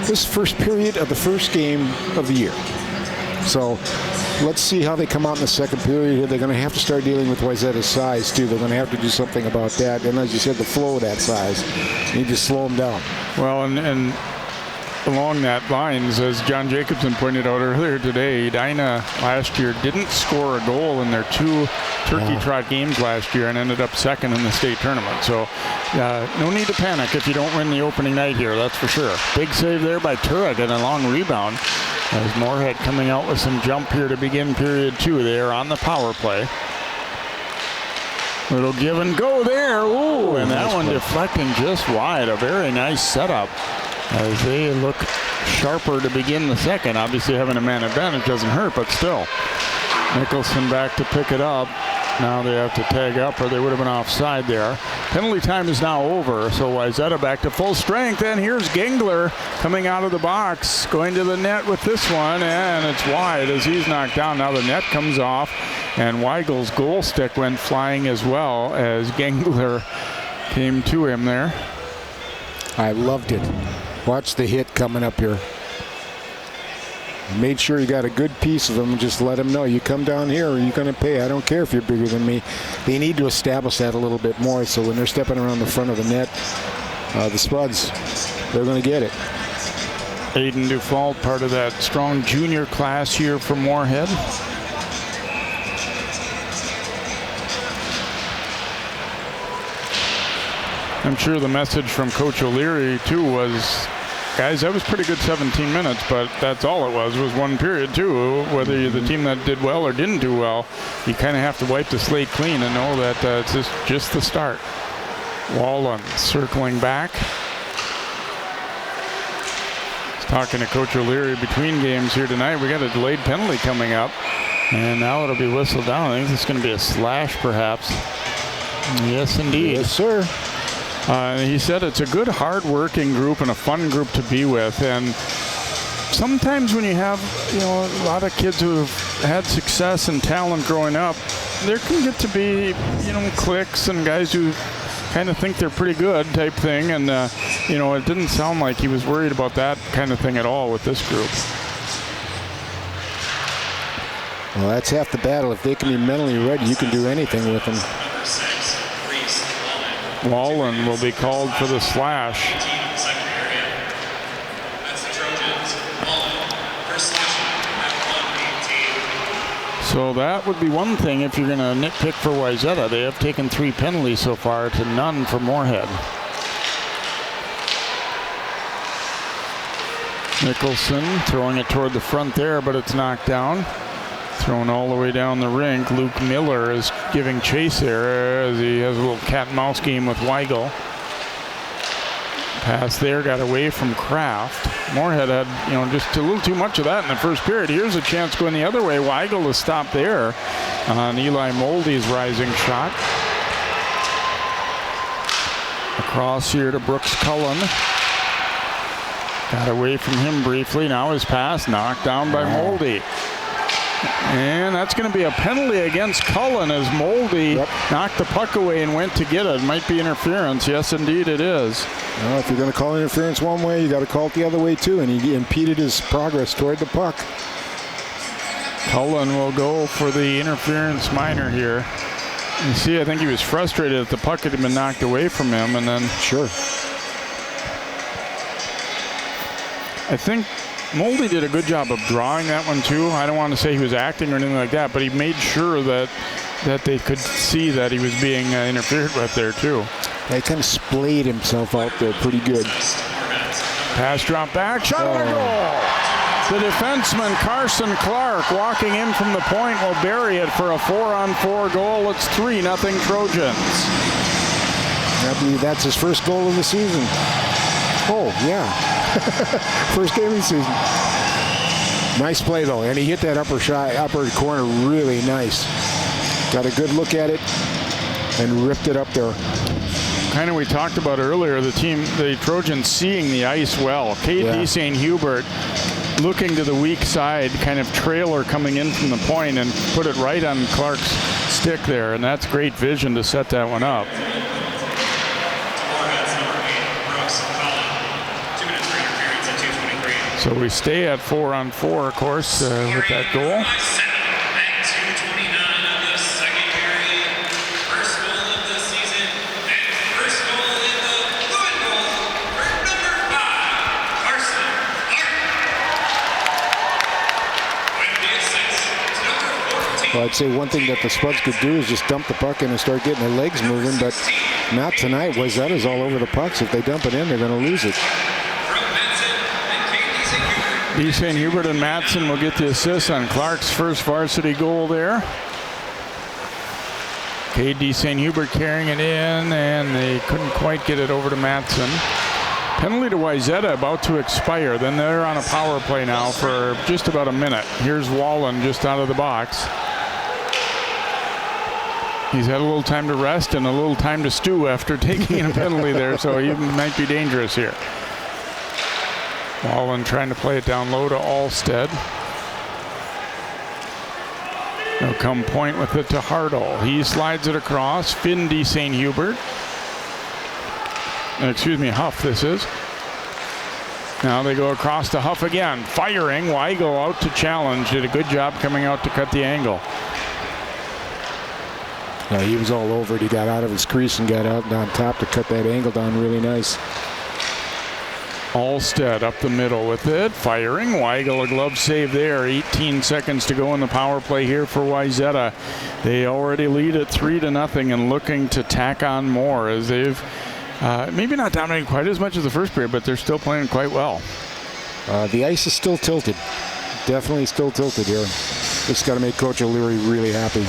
this first period of the first game of the year. So let's see how they come out in the second period. They're going to have to start dealing with Wayzata's size, too. They're going to have to do something about that. And as you said, the flow of that size. You need to slow them down. Well, and along that lines, as John Jacobson pointed out earlier today, Edina last year didn't score a goal in their 2 Turkey Trot games last year and ended up second in the state tournament. So no need to panic if you don't win the opening night here, that's for sure. Big save there by Turek and a long rebound. As Moorhead coming out with some jump here to begin period 2 there on the power play. Little give and go there. Ooh, and that one deflecting just wide. A very nice setup as they look sharper to begin the second. Obviously having a man advantage doesn't hurt, but still. Nicholson back to pick it up. Now they have to tag up or they would have been offside there. Penalty time is now over, so Wayzata back to full strength, and here's Gengler coming out of the box, going to the net with this one, and it's wide as he's knocked down. Now the net comes off, and Weigel's goal stick went flying as well as Gengler came to him there. I loved it. Watch the hit coming up here. Made sure you got a good piece of them and just let them know you come down here or you're going to pay. I don't care if you're bigger than me. They need to establish that a little bit more so when they're stepping around the front of the net, the Spuds, they're going to get it. Aiden Dufault, part of that strong junior class here for Moorhead. I'm sure the message from Coach O'Leary, too, was, guys, that was pretty good 17 minutes, but that's all it was one period, too. Whether you're the team that did well or didn't do well, you kind of have to wipe the slate clean and know that it's just the start. Wallen circling back. He's talking to Coach O'Leary between games here tonight. We got a delayed penalty coming up, and now it'll be whistled down. I think it's going to be a slash, perhaps. Yes, indeed. Yes, sir. He said it's a good, hard-working group and a fun group to be with. And sometimes when you have, a lot of kids who have had success and talent growing up, there can get to be, cliques and guys who kind of think they're pretty good type thing. And, it didn't sound like he was worried about that kind of thing at all with this group. Well, that's half the battle. If they can be mentally ready, you can do anything with them. Wallen will be called for the slash. So that would be one thing if you're going to nitpick for Wayzata. They have taken 3 penalties so far to none for Moorhead. Nicholson throwing it toward the front there, but it's knocked down. Thrown all the way down the rink. Luke Miller is giving chase there as he has a little cat and mouse game with Weigel. Pass there got away from Kraft. Moorhead had, just a little too much of that in the first period. Here's a chance going the other way. Weigel to stop there on Eli Moldy's rising shot. Across here to Brooks Cullen. Got away from him briefly. Now his pass knocked down by Moldy. And that's going to be a penalty against Cullen as Moldy knocked the puck away and went to get it. Might be interference. Yes, indeed it is. Well, if you're going to call interference one way, you got to call it the other way too. And he impeded his progress toward the puck. Cullen will go for the interference minor here. You see, I think he was frustrated that the puck had been knocked away from him, and then sure. I think Moldy did a good job of drawing that one too. I don't want to say he was acting or anything like that, but he made sure that they could see that he was being interfered with there too. He kind of splayed himself out there pretty good. Pass drop back, shot on goal. The defenseman Carson Clark walking in from the point will bury it for a 4-on-4 goal. It's 3-0 Trojans. I believe that's his first goal of the season. Oh, yeah. First game of the season. Nice play, though. And he hit that upper corner really nice. Got a good look at it and ripped it up there. Kind of we talked about earlier, the Trojans seeing the ice well. K.D. St. Hubert looking to the weak side, kind of trailer coming in from the point and put it right on Clark's stick there. And that's great vision to set that one up. So we stay at 4-on-4, of course, with that goal. Well, I'd say one thing that the Spuds could do is just dump the puck in and start getting their legs moving, but not tonight. Wayzata's all over the pucks. If they dump it in, they're going to lose it. D. St. Hubert and Matson will get the assist on Clark's first varsity goal there. K.D. St. Hubert carrying it in, and they couldn't quite get it over to Matson. Penalty to Wayzata about to expire. Then they're on a power play now for just about a minute. Here's Wallen just out of the box. He's had a little time to rest and a little time to stew after taking a penalty there, so he might be dangerous here. Wallen trying to play it down low to Alstead. They'll come point with it to Hardall. He slides it across. Finn D. St. Hubert. Excuse me, Huff this is. Now they go across to Huff again. Firing. Weigel out to challenge. Did a good job coming out to cut the angle. He was all over it. He got out of his crease and got out on top to cut that angle down really nice. Alstead up the middle with it, firing. Weigel a glove save there. 18 seconds to go in the power play here for Wayzata. They already lead at 3-0 and looking to tack on more as they've maybe not dominated quite as much as the first period, but they're still playing quite well. The ice is still tilted. Definitely still tilted here. Just got to make Coach O'Leary really happy.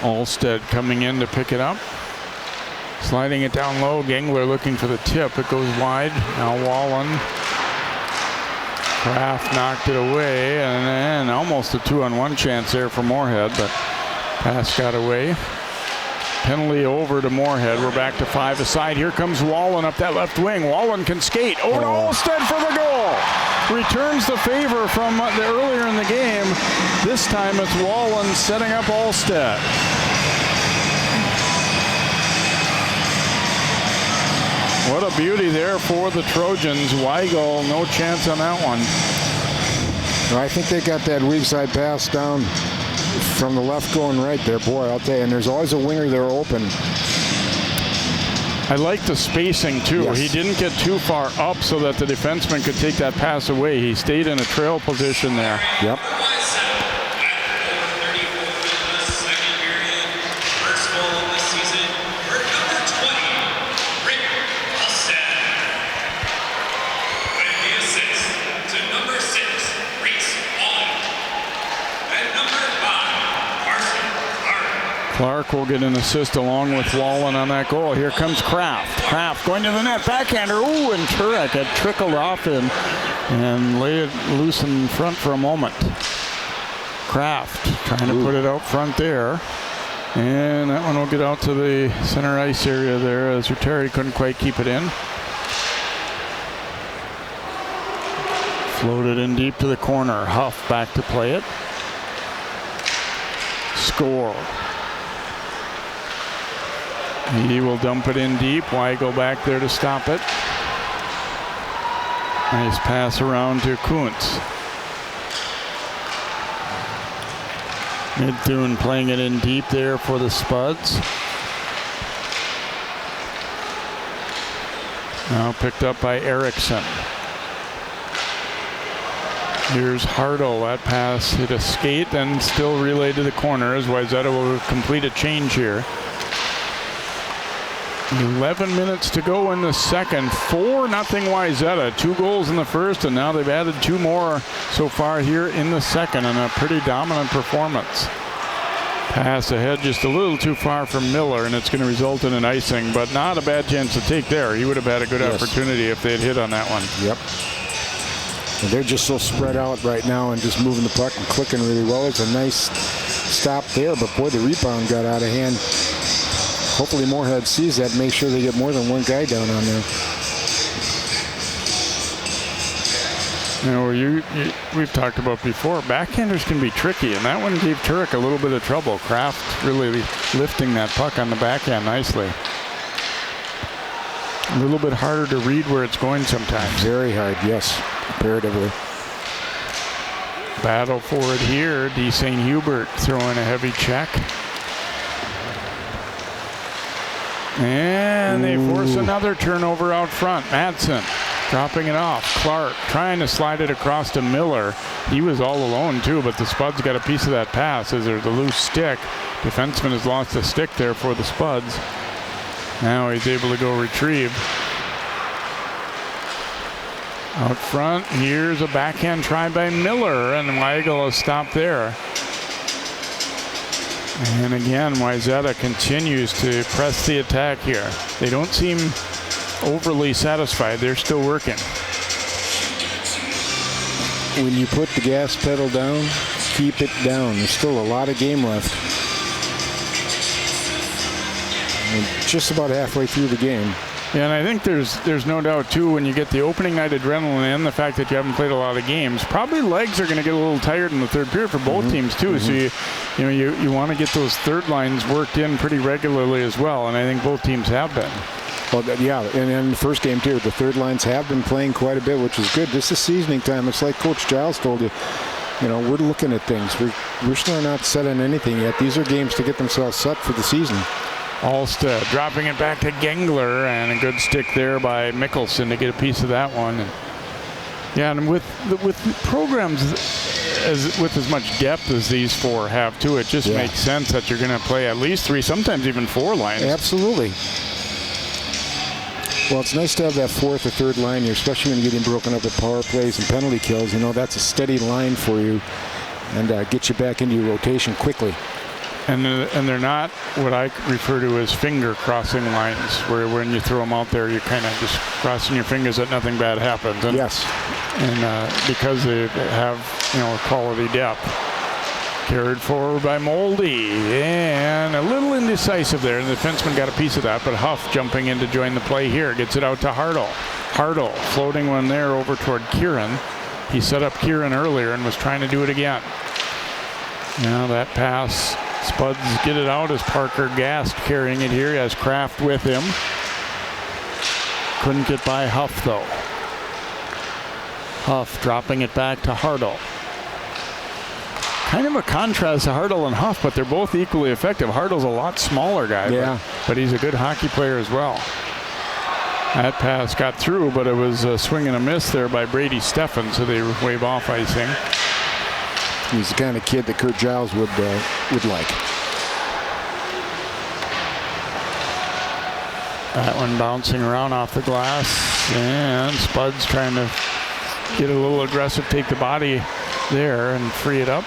Alstead coming in to pick it up. Sliding it down low. Gengler looking for the tip. It goes wide. Now Wallen. Kraft knocked it away. And almost a 2-on-1 chance there for Moorhead, but pass got away. Penalty over to Moorhead. We're back to 5 aside. Here comes Wallen up that left wing. Wallen can skate. Over to Alstead for the goal. Returns the favor from earlier in the game. This time it's Wallen setting up Alstead. What a beauty there for the Trojans. Weigel, no chance on that one. I think they got that weak side pass down from the left going right there. Boy, I'll tell you, and there's always a winger there open. I like the spacing, too. Yes. He didn't get too far up so that the defenseman could take that pass away. He stayed in a trail position there. Yep. Clark will get an assist along with Wallen on that goal. Here comes Kraft. Kraft going to the net. Backhander. Ooh, and Turek had trickled off him and lay it loose in front for a moment. Kraft trying to put it out front there. And that one will get out to the center ice area there as Terry couldn't quite keep it in. Floated in deep to the corner. Huff back to play it. Score. He will dump it in deep. Why go back there to stop it? Nice pass around to Kuntz. Midthun playing it in deep there for the Spuds. Now picked up by Eriksson. Here's Hartle. That pass hit a skate and still relayed to the corner as Wayzata will complete a change here. 11 minutes to go in the second. 4-0 Wayzata. 2 goals in the first, and now they've added 2 more so far here in the second, and a pretty dominant performance. Pass ahead just a little too far from Miller, and it's going to result in an icing, but not a bad chance to take there. He would have had a good opportunity if they had hit on that one. Yep. And they're just so spread out right now and just moving the puck and clicking really well. It's a nice stop there, but boy, the rebound got out of hand. Hopefully Moorhead sees that and makes sure they get more than one guy down on there. You know, we've talked about before, backhanders can be tricky, and that one gave Turek a little bit of trouble. Kraft really lifting that puck on the backhand nicely. A little bit harder to read where it's going sometimes. Very hard, yes, comparatively. Battle for it here. D. St. Hubert throwing a heavy check. And they force another turnover out front. Madsen dropping it off. Clark trying to slide it across to Miller. He was all alone too, but the Spuds got a piece of that pass as there's a loose stick. Defenseman has lost a stick there for the Spuds. Now he's able to go retrieve. Out front, here's a backhand try by Miller, and Weigel has stopped there. And again, Wayzata continues to press the attack here. They don't seem overly satisfied. They're still working. When you put the gas pedal down, keep it down. There's still a lot of game left. We're just about halfway through the game. Yeah, and I think there's no doubt too, when you get the opening night adrenaline and the fact that you haven't played a lot of games, probably legs are going to get a little tired in the third period for both teams too. So you want to get those third lines worked in pretty regularly as well, and I think both teams have been. Well, yeah, and in the first game too, the third lines have been playing quite a bit, which is good. This is seasoning time. It's like Coach Giles told you. You know, we're looking at things. We're still not set on anything yet. These are games to get themselves set for the season. Alstead dropping it back to Gengler, and a good stick there by Mickelson to get a piece of that one. And yeah, and with programs with as much depth as these 4 have too, it just makes sense that you're going to play at least 3, sometimes even 4 lines. Absolutely. Well, it's nice to have that 4th or 3rd line here, especially when you're getting broken up with power plays and penalty kills. You know, that's a steady line for you and get you back into your rotation quickly. And they're not what I refer to as finger crossing lines, where when you throw them out there, you're kind of just crossing your fingers that nothing bad happens. And, yes. And because they have, quality depth. Carried forward by Moldy, and a little indecisive there. And the defenseman got a piece of that, but Huff jumping in to join the play here. Gets it out to Hartle. Hartle floating one there over toward Kieran. He set up Kieran earlier and was trying to do it again. Now that pass. Spuds get it out as Parker Gast carrying it here. He has Kraft with him. Couldn't get by Huff though. Huff dropping it back to Hartle. Kind of a contrast to Hartle and Huff, but they're both equally effective. Hartle's a lot smaller guy, but he's a good hockey player as well. That pass got through, but it was a swing and a miss there by Brady Steffen, so they wave off icing. He's the kind of kid that Kurt Giles would like. That one bouncing around off the glass, and Spuds trying to get a little aggressive, take the body there and free it up.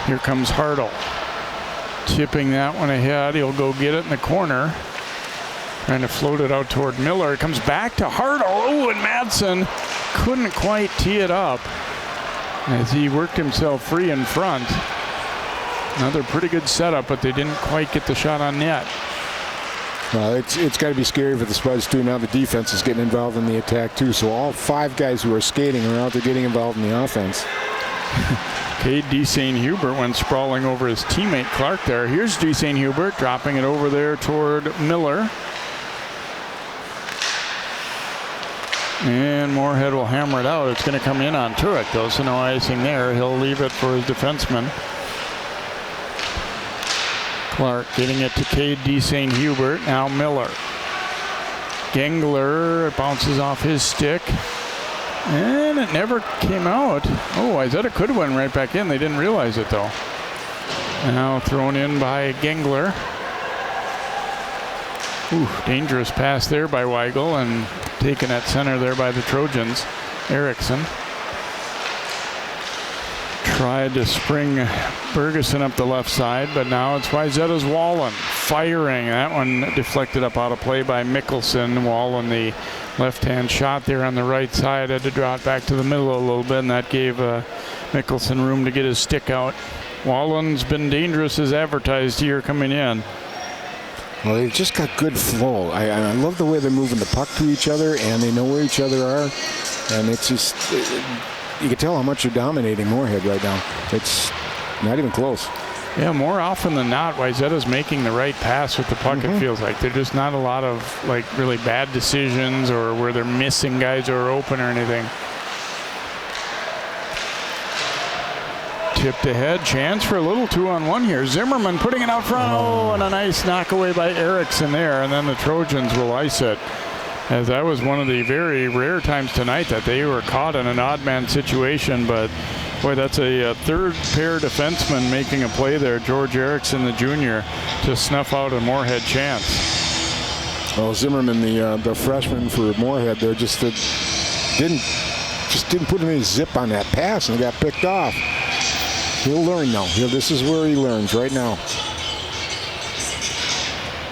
Here comes Hartle Tipping that one ahead. He'll go get it in the corner. Trying to float it out toward Miller. It comes back to Hartle. Oh, and Madsen couldn't quite tee it up as he worked himself free in front. Another pretty good setup, but they didn't quite get the shot on net. Well, it's got to be scary for the Spuds too. Now the defense is getting involved in the attack too. So all 5 guys who are skating are out there getting involved in the offense. Cade St. Hubert went sprawling over his teammate Clark there. Here's St. Hubert dropping it over there toward Miller. And Moorhead will hammer it out. It's going to come in on Turek though, so no icing there. He'll leave it for his defenseman. Clark getting it to Cade St. Hubert. Now Miller. Gengler bounces off his stick. And it never came out. Oh, Wayzata could have went right back in. They didn't realize it though. Now thrown in by Gengler. Ooh, dangerous pass there by Weigel and taken at center there by the Trojans. Eriksson tried to spring Bergeson up the left side, but now it's Wayzata's Wallen firing. That one deflected up out of play by Mickelson. Wallen, the left-hand shot there on the right side, had to draw it back to the middle a little bit, and that gave Mickelson room to get his stick out. Wallen's been dangerous as advertised here coming in. Well, they've just got good flow. I love the way they're moving the puck to each other, and they know where each other are. And it's just, you can tell how much they're dominating Moorhead right now. It's not even close. Yeah, more often than not, Wayzata's making the right pass with the puck, it feels like. There's just not a lot of, like, really bad decisions or where they're missing guys who are open or anything. Tipped ahead, chance for a little 2-on-1 here. Zimmerman putting it out front. Oh, and a nice knockaway by Eriksson there, and then the Trojans will ice it. As that was one of the very rare times tonight that they were caught in an odd man situation, but boy, that's a third pair defenseman making a play there, George Eriksson, the junior, to snuff out a Moorhead chance. Well, Zimmerman, the freshman for Moorhead there, just didn't put any zip on that pass and got picked off. He'll learn now. This is where he learns right now.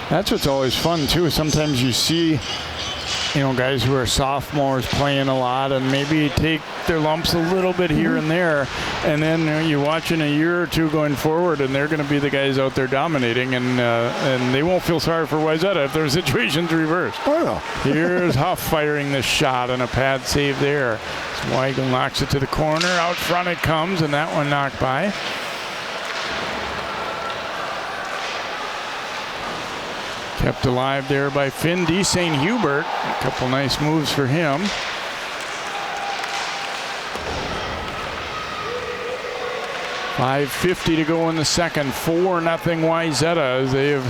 That's what's always fun too. Sometimes you see, guys who are sophomores playing a lot and maybe take their lumps a little bit here and there, and then you watch in a year or two going forward, and they're going to be the guys out there dominating, and they won't feel sorry for Wayzata if their situation's reversed. Oh, no. Here's Huff firing the shot, and a pad save there. So Weigel knocks it to the corner. Out front it comes, and that one knocked by. Kept alive there by Finn St. Hubert. A couple nice moves for him. .550 to go in the second. 4-0 Wayzata as they have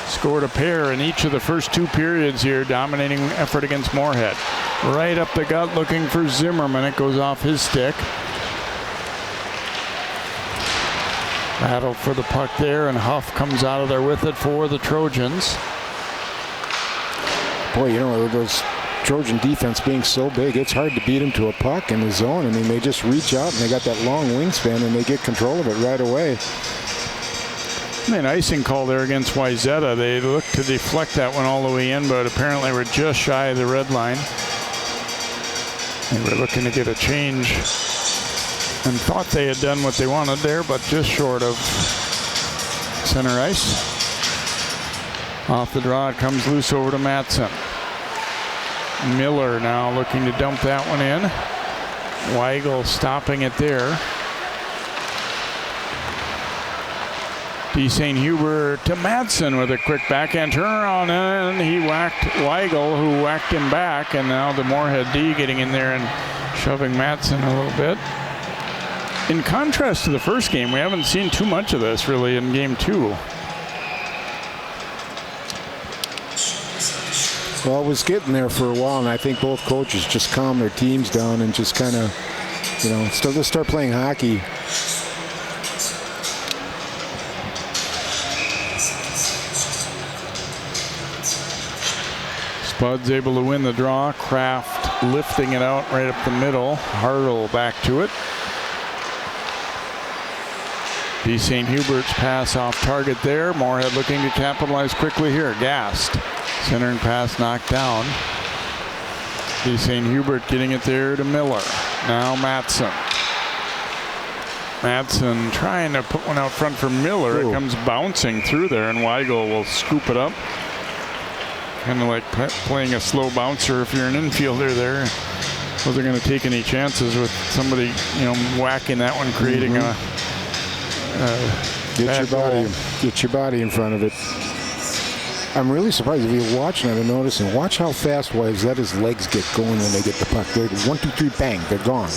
scored a pair in each of the first 2 periods here. Dominating effort against Moorhead. Right up the gut looking for Zimmerman. It goes off his stick. Battle for the puck there, and Huff comes out of there with it for the Trojans. Boy, those Trojan defense being so big, it's hard to beat them to a puck in the zone. I mean, they just reach out, and they got that long wingspan, and they get control of it right away. An icing call there against Wayzata. They looked to deflect that one all the way in, but apparently were just shy of the red line. They were looking to get a change and thought they had done what they wanted there, but just short of center ice. Off the draw, it comes loose over to Madsen. Miller now looking to dump that one in. Weigel stopping it there. St. Hubert to Madsen with a quick backhand turnaround, and he whacked Weigel, who whacked him back, and now the Moorhead D getting in there and shoving Madsen a little bit. In contrast to the first game, we haven't seen too much of this really in game 2. Well, it was getting there for a while, and I think both coaches just calmed their teams down and just kind of, start playing hockey. Spuds able to win the draw. Kraft lifting it out right up the middle. Hartle back to it. D. St. Hubert's pass off target there. Moorhead looking to capitalize quickly here. Gassed. Centering pass knocked down. D. St. Hubert getting it there to Miller. Now Matson. Matson trying to put one out front for Miller. Ooh. It comes bouncing through there, and Weigel will scoop it up. Kind of like playing a slow bouncer if you're an infielder there. Wasn't going to take any chances with somebody, whacking that one, creating Get your body in front of it. I'm really surprised if you're watching it and noticing. Watch how fast Wayzata's legs get going when they get the puck. They're 1, 2, 3, bang, they're gone.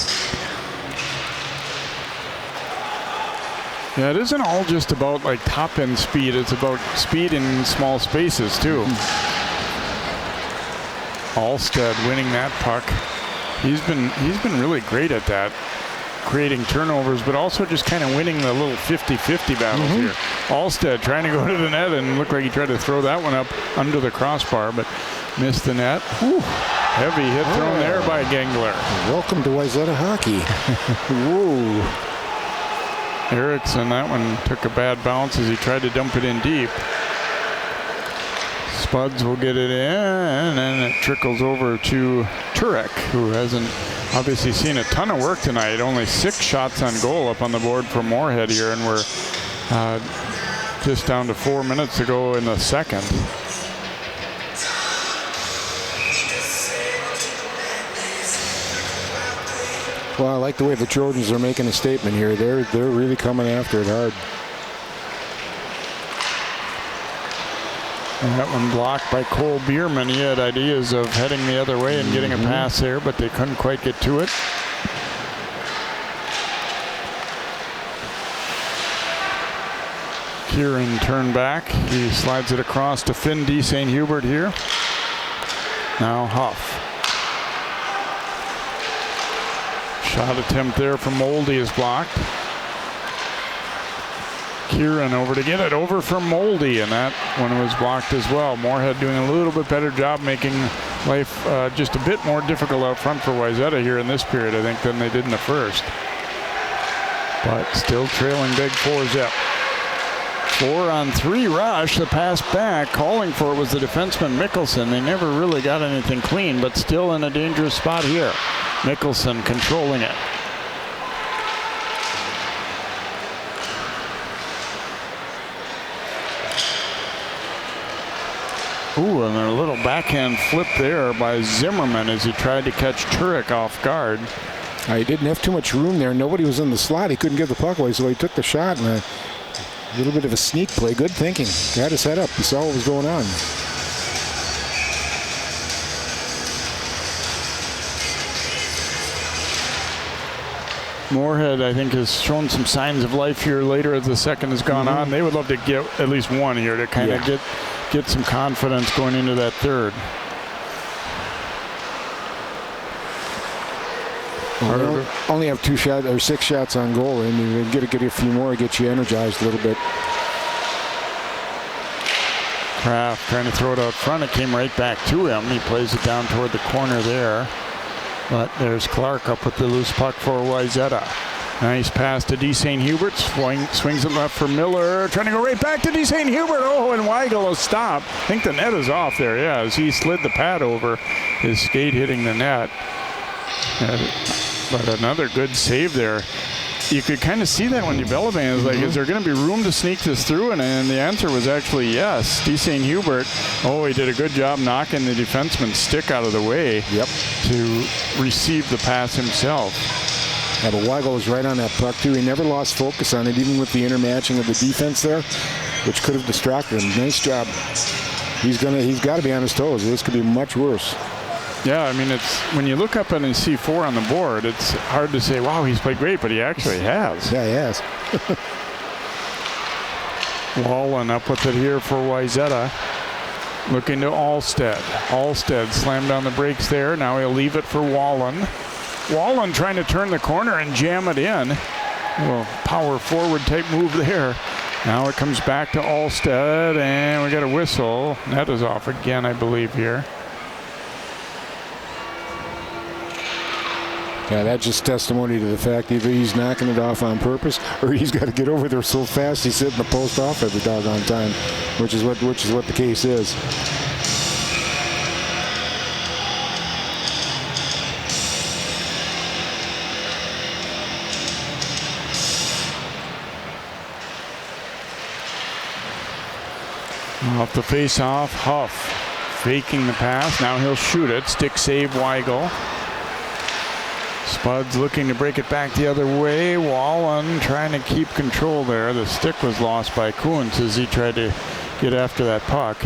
Yeah, it isn't all just about like top end speed. It's about speed in small spaces too. Alstead winning that puck. He's been really great at that, creating turnovers, but also just kind of winning the little 50-50 battles here. Alstead trying to go to the net and looked like he tried to throw that one up under the crossbar, but missed the net. Whew. Heavy hit thrown there by Gengler. Welcome to Wayzata hockey. Whoa. Erickson, that one took a bad bounce as he tried to dump it in deep. Spuds will get it in, and it trickles over to Turek, who hasn't obviously seen a ton of work tonight. Only 6 shots on goal up on the board for Moorhead here, and we're just down to 4 minutes to go in the second. Well, I like the way the Trojans are making a statement here. They're really coming after it hard. And that one blocked by Cole Bierman. He had ideas of heading the other way and getting a pass there, but they couldn't quite get to it. Kieran turned back. He slides it across to Finn D. St. Hubert here. Now Huff. Shot attempt there from Moldy is blocked. Kieran over to get it over from Moldy, and that one was blocked as well. Moorhead doing a little bit better job making life just a bit more difficult out front for Wayzata here in this period, I think, than they did in the first. But still trailing big 4-zip. 4-on-3 rush. The pass back, calling for it was the defenseman Mickelson. They never really got anything clean, but still in a dangerous spot here. Mickelson controlling it. Ooh, and a little backhand flip there by Zimmerman as he tried to catch Turek off guard. He didn't have too much room there. Nobody was in the slot. He couldn't give the puck away, so he took the shot, and a little bit of a sneak play. Good thinking. Got his head up. He saw what was going on. Moorhead, I think, has shown some signs of life here later as the second has gone on. They would love to get at least one here to kind of get some confidence going into that third. Well, only have 2 shots or 6 shots on goal, and you get a few more, get you energized a little bit. Kraft trying to throw it out front. It came right back to him. He plays it down toward the corner there. But there's Clark up with the loose puck for Wayzata. Nice pass to D. St. Hubert. Swings it left for Miller. Trying to go right back to D. St. Hubert. Oh, and Weigel will stop. I think the net is off there, yeah, as he slid the pad over. His skate hitting the net. But another good save there. You could kind of see that when you Belivan is like, is there going to be room to sneak this through? And the answer was actually yes. D. St. Hubert, he did a good job knocking the defenseman's stick out of the way to receive the pass himself. Yeah, but Weigel was right on that puck, too. He never lost focus on it, even with the intermatching of the defense there, which could have distracted him. Nice job. He's got to be on his toes. This could be much worse. Yeah, I mean, it's when you look up and you see 4 on the board, it's hard to say, wow, he's played great, but he actually has. Yeah, he has. Wallen up with it here for Wayzata. Looking to Alstead. Alstead slammed on the brakes there. Now he'll leave it for Wallen. Wallen trying to turn the corner and jam it in. Well, power forward type move there. Now it comes back to Alstead, and we got a whistle. Net is off again, I believe, here. Yeah, that's just testimony to the fact either he's knocking it off on purpose or he's got to get over there so fast he's hitting the post off every doggone time, which is what the case is. Off the face-off, Huff faking the pass. Now he'll shoot it. Stick save, Weigel. Spuds looking to break it back the other way. Wallen trying to keep control there. The stick was lost by Kuntz as he tried to get after that puck.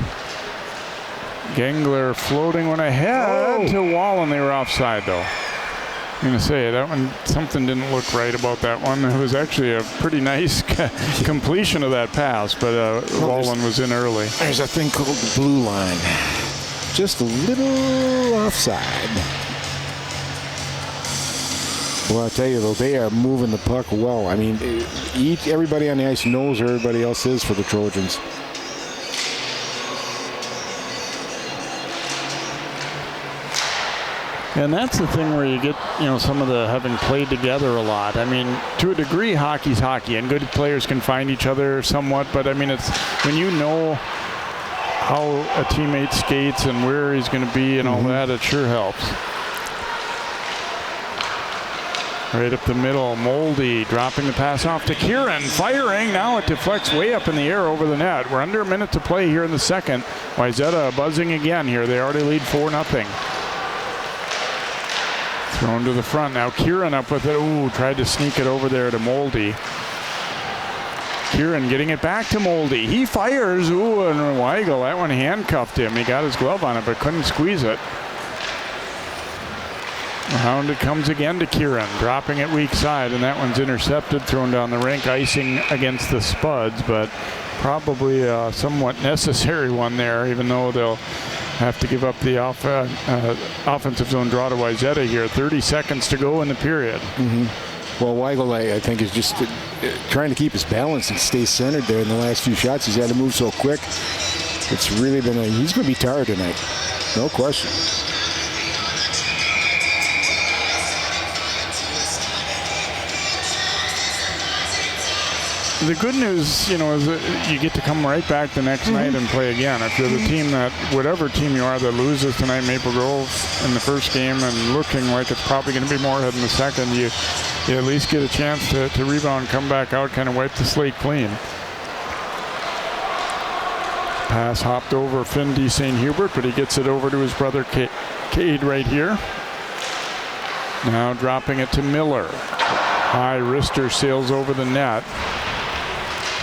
Gengler floating one ahead to Wallen. They were offside though. I'm going to say that one, something didn't look right about that one. It was actually a pretty nice completion of that pass, but Wallen was in early. There's a thing called the blue line. Just a little offside. Well, I'll tell you, though, they are moving the puck well. I mean, everybody on the ice knows where everybody else is for the Trojans. And that's the thing where you get, some of the having played together a lot. I mean, to a degree, hockey's hockey, and good players can find each other somewhat. But I mean, it's when you know how a teammate skates and where he's going to be and all that, it sure helps. Right up the middle, Moldy dropping the pass off to Kieran, firing. Now it deflects way up in the air over the net. We're under a minute to play here in the second. Wayzata buzzing again here. They already lead 4-0. Thrown to the front. Now Kieran up with it. Ooh, tried to sneak it over there to Moldy. Kieran getting it back to Moldy. He fires. Ooh, and Weigel, that one handcuffed him. He got his glove on it, but couldn't squeeze it. Around it comes again to Kieran, dropping it weak side, and that one's intercepted, thrown down the rink, icing against the Spuds, but probably a somewhat necessary one there, even though they'll have to give up the offensive zone draw to Wayzata here. 30 seconds to go in the period. Well, Weigel, I think, is just trying to keep his balance and stay centered there in the last few shots. He's had to move so quick. It's really been he's going to be tired tonight. No question. The good news, is that you get to come right back the next night and play again. If you're the team whatever team you are that loses tonight, Maple Grove in the first game and looking like it's probably going to be Moorhead in the second, you at least get a chance to rebound, come back out, kind of wipe the slate clean. Pass hopped over Finn D. St. Hubert, but he gets it over to his brother Cade right here. Now dropping it to Miller. High wrister sails over the net.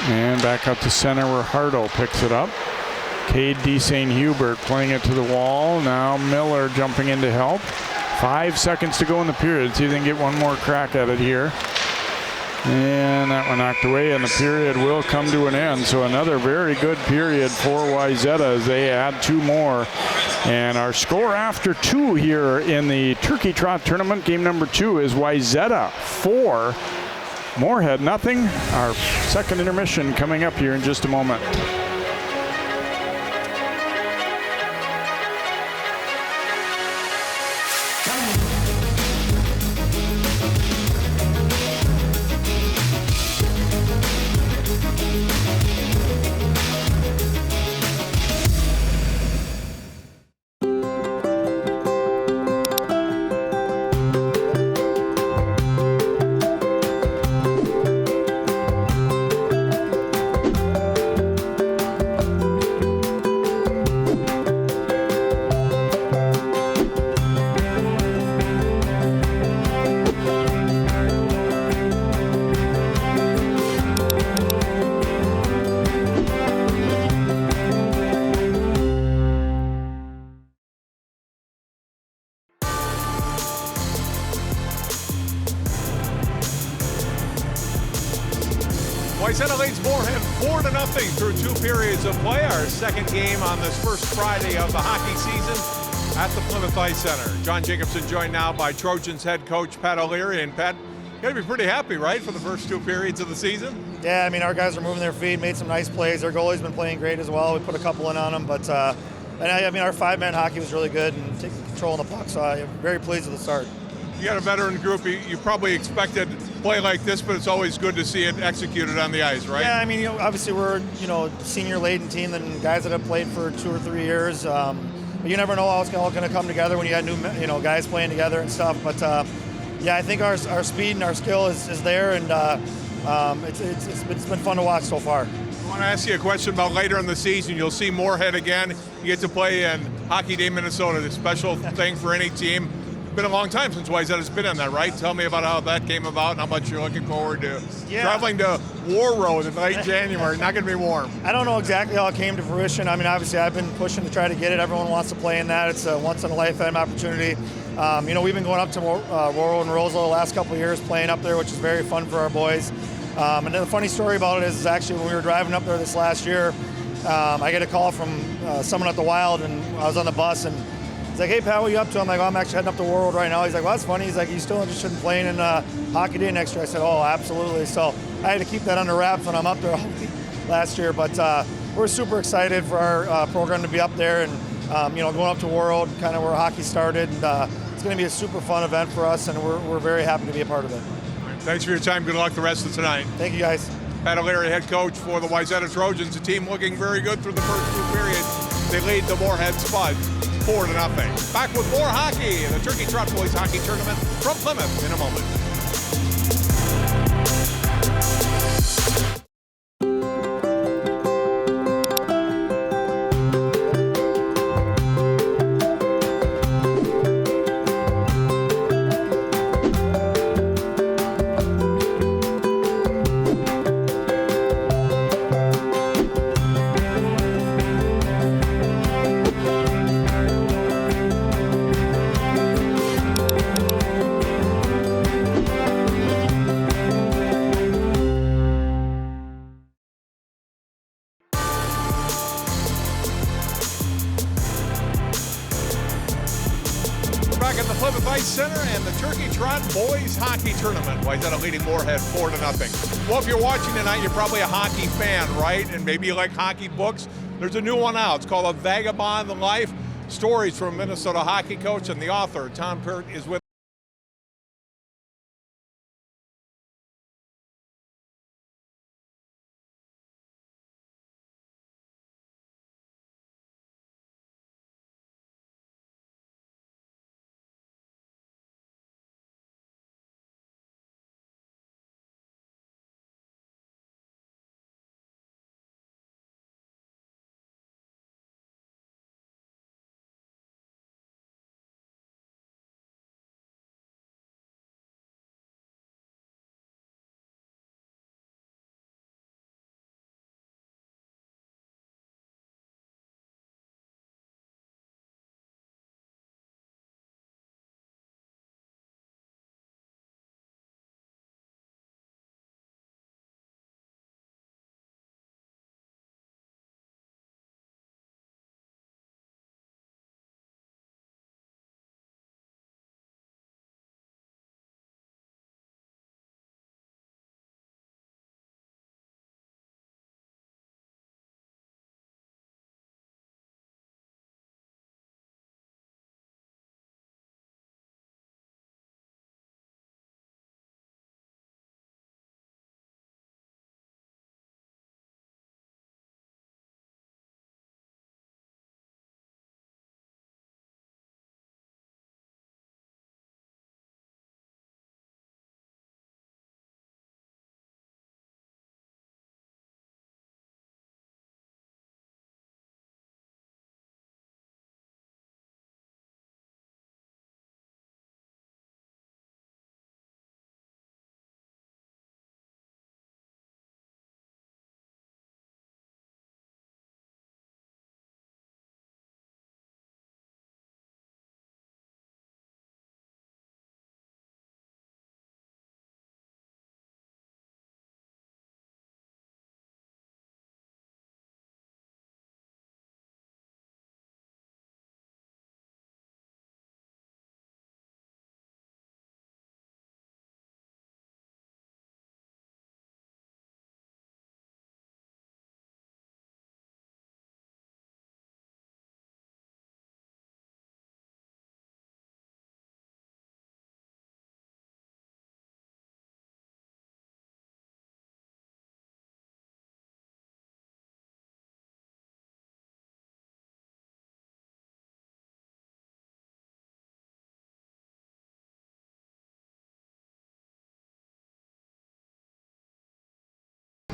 And back up to center where Hardo picks it up. Cade D. St. Hubert playing it to the wall. Now Miller jumping in to help. 5 seconds to go in the period. See if they can get one more crack at it here. And that one knocked away, and the period will come to an end. So another very good period for Wayzata as they add 2 more. And our score after 2 here in the Turkey Trot Tournament, game number 2, is Wayzata 4, Moorhead nothing. Our second intermission coming up here in just a moment. Wayzata leads Moorhead 4-0 through 2 periods of play. Our second game on this first Friday of the hockey season at the Plymouth Ice Center. John Jacobson joined now by Trojans head coach Pat O'Leary. And Pat, you got to be pretty happy, right, for the first 2 periods of the season? Yeah, I mean, our guys are moving their feet, made some nice plays. Their goalie's been playing great as well. We put a couple in on them, but I mean, our 5-man hockey was really good and taking control of the puck, so I'm very pleased with the start. You got a veteran group. You probably expected play like this, but it's always good to see it executed on the ice, right? Yeah, I mean, obviously we're senior-laden team and guys that have played for 2 or 3 years. But you never know how it's all going to come together when you got new guys playing together and stuff. But yeah, I think our speed and our skill is there, and it's been fun to watch so far. I want to ask you a question about later in the season. You'll see Moorhead again. You get to play in Hockey Day Minnesota, a special thing for any team. Been a long time since Wayzata's been in that, right? Tell me about how that came about and how much you're looking forward to traveling to War Road in late January. Not going to be warm. I don't know exactly how it came to fruition. I mean, obviously I've been pushing to try to get it. Everyone wants to play in that. It's a once-in-a-lifetime opportunity. We've been going up to War Road and Roseville the last couple of years, playing up there, which is very fun for our boys. And then the funny story about it is actually when we were driving up there this last year, I get a call from someone at the Wild, and I was on the bus, and he's like, "Hey, Pat, what are you up to?" I'm like, "Oh, I'm actually heading up to War Road right now." He's like, "Well, that's funny." He's like, "You still interested in playing in Hockey Day next year?" I said, "Oh, absolutely." So I had to keep that under wraps when I'm up there last year. But we're super excited for our program to be up there and, going up to War Road, kind of where hockey started. And, it's going to be a super fun event for us, and we're very happy to be a part of it. Thanks for your time. Good luck the rest of tonight. Thank you, guys. Pat O'Leary, head coach for the Wayzata Trojans, a team looking very good through the first 2 periods. They lead the Moorhead Spuds 4-0. Back with more hockey in the Turkey Trot Boys Hockey Tournament from Plymouth in a moment. Back at the Plymouth Ice Center and the Turkey Trot Boys Hockey Tournament. Wayzata leading Moorhead 4-0. Well, if you're watching tonight, you're probably a hockey fan, right? And maybe you like hockey books. There's a new one out. It's called A Vagabond Life. Stories from Minnesota hockey coach, and the author, Tom Pert, is with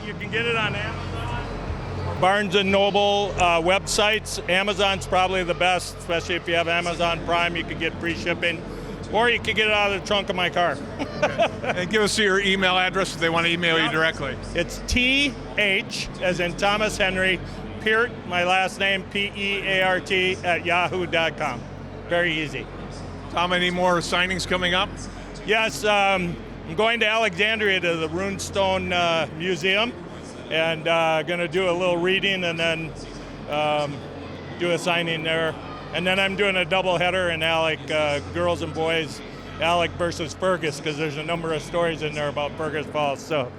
You can get it on Amazon, Barnes & Noble websites. Amazon's probably the best, especially if you have Amazon Prime. You can get free shipping, or you can get it out of the trunk of my car. And give us your email address if they want to email you directly. It's TH, as in Thomas Henry, Peart, my last name, Peart, at yahoo.com. Very easy. Tom, any more signings coming up? Yes, I'm going to Alexandria to the Runestone Museum, and going to do a little reading and then do a signing there. And then I'm doing a doubleheader in Alec, girls and boys, Alec versus Fergus, because there's a number of stories in there about Fergus Falls, so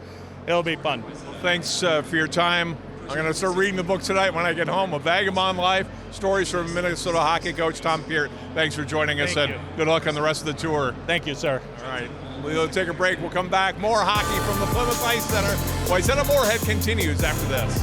it'll be fun. Thanks for your time. I'm going to start reading the book tonight when I get home, A Vagabond Life, Stories from Minnesota Hockey Coach Tom Peart. Thanks for joining us, and good luck on the rest of the tour. Thank you, sir. All right, we'll take a break. We'll come back. More hockey from the Plymouth Ice Center. Wayzata Moorhead continues after this.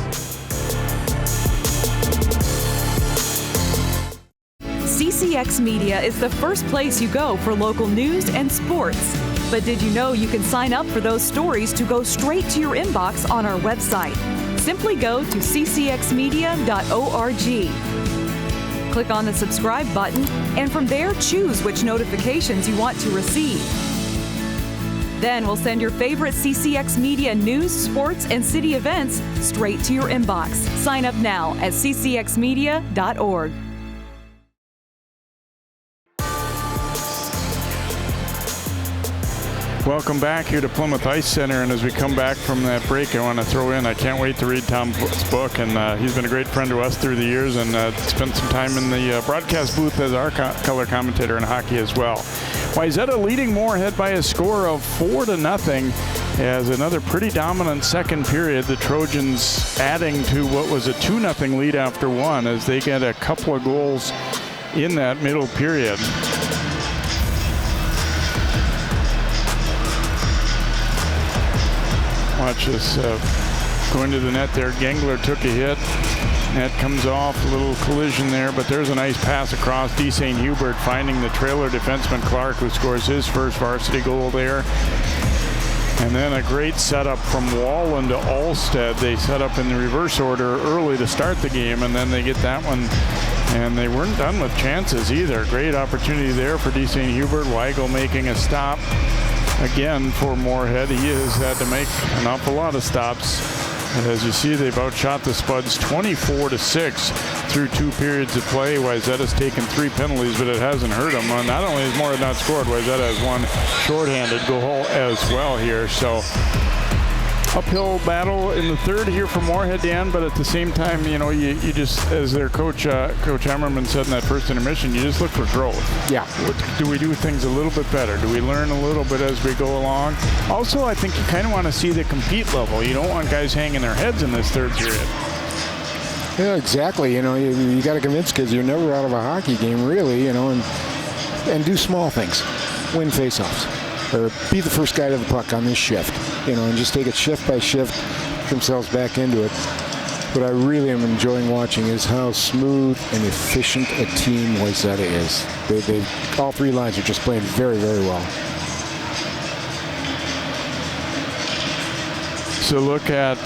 CCX Media is the first place you go for local news and sports. But did you know you can sign up for those stories to go straight to your inbox on our website? Simply go to ccxmedia.org. Click on the subscribe button, and from there choose which notifications you want to receive. Then we'll send your favorite CCX Media news, sports, and city events straight to your inbox. Sign up now at ccxmedia.org. Welcome back here to Plymouth Ice Center, and as we come back from that break, I want to throw in, I can't wait to read Tom's book, and he's been a great friend to us through the years, and spent some time in the broadcast booth as our color commentator in hockey as well. Wayzata leading Moorhead by a score of 4-0 as another pretty dominant second period. The Trojans adding to what was a 2-0 lead after one as they get a couple of goals in that middle period. Watch this going to the net there. Gengler took a hit. Net comes off, a little collision there, but there's a nice pass across. D. St. Hubert finding the trailer defenseman Clark, who scores his first varsity goal there. And then a great setup from Wallen to Alstead. They set up in the reverse order early to start the game, and then they get that one. And they weren't done with chances either. Great opportunity there for D. St. Hubert. Weigel making a stop. Again, for Moorhead, he has had to make an awful lot of stops. And as you see, they've outshot the Spuds 24-6 through 2 periods of play. Wayzata's taken 3 penalties, but it hasn't hurt them. Not only has Moorhead not scored, Wayzata has one shorthanded goal as well here. So uphill battle in the third here for Moorhead, Dan, but at the same time, you know, you just, as their coach, Coach Emmerman said in that first intermission, you just look for growth. Yeah. Do we do things a little bit better? Do we learn a little bit as we go along? Also, I think you kind of want to see the compete level. You don't want guys hanging their heads in this third period. Yeah, exactly. You know, you got to convince kids you're never out of a hockey game, really, you know, and do small things. Win faceoffs. Or be the first guy to the puck on this shift, you know, and just take it shift by shift, get themselves back into it. What I really am enjoying watching is how smooth and efficient a team Wayzata is. They all 3 lines are just playing very, very well. So look at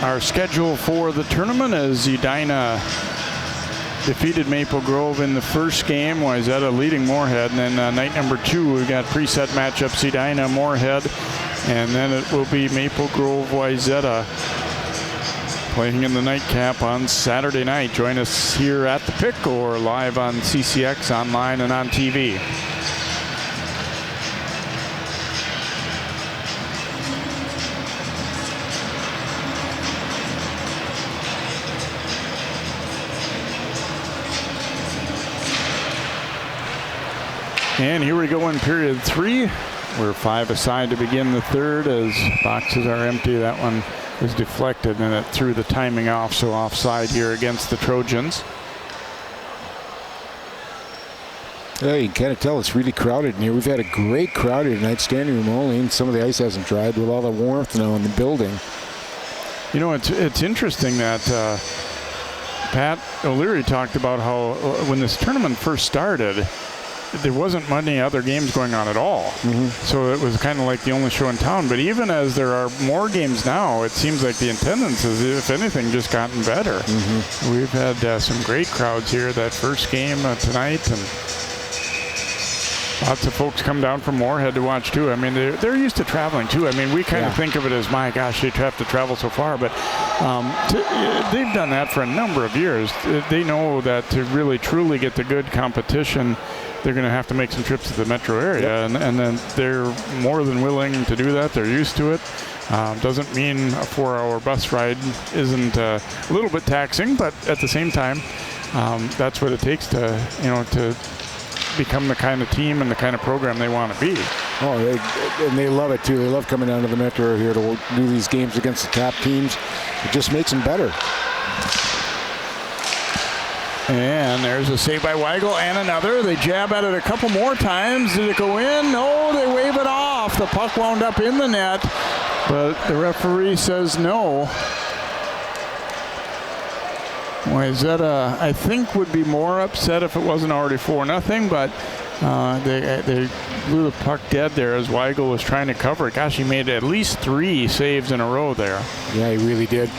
our schedule for the tournament as Edina defeated Maple Grove in the first game. Wayzata leading Moorhead, and then night number 2 we've got preset matchups Edina, Moorhead, and then it will be Maple Grove, Wayzata playing in the nightcap on Saturday night. Join us here at the Pick or live on CCX online and on TV. And here we go in period 3. We're 5 aside to begin the third as boxes are empty. That one was deflected and it threw the timing off, so offside here against the Trojans. Yeah, you can kind of tell it's really crowded in here. We've had a great crowd here tonight, standing room only, and some of the ice hasn't dried with all the warmth now in the building. You know, it's interesting that Pat O'Leary talked about how when this tournament first started, there wasn't many other games going on at all. So it was kind of like the only show in town. But even as there are more games now, it seems like the attendance has, if anything, just gotten better. We've had some great crowds here that first game tonight, and lots of folks come down from Moorhead to watch too. I mean, they're used to traveling too. I mean, we kind of think of it as, my gosh, they have to travel so far, but they've done that for a number of years. They know that to really truly get the good competition, they're going to have to make some trips to the metro area, and then they're more than willing to do that. They're used to it. Doesn't mean a 4-hour bus ride isn't a little bit taxing, but at the same time, that's what it takes to become the kind of team and the kind of program they want to be. And they love it too. They love coming down to the metro here to do these games against the top teams. It just makes them better. And there's a save by Weigel and another. They jab at it a couple more times. Did it go in? No, they wave it off. The puck wound up in the net, but the referee says no. Wayzata, I think, would be more upset if it wasn't already 4-0, but they blew the puck dead there as Weigel was trying to cover it. Gosh, he made at least 3 saves in a row there. Yeah, he really did.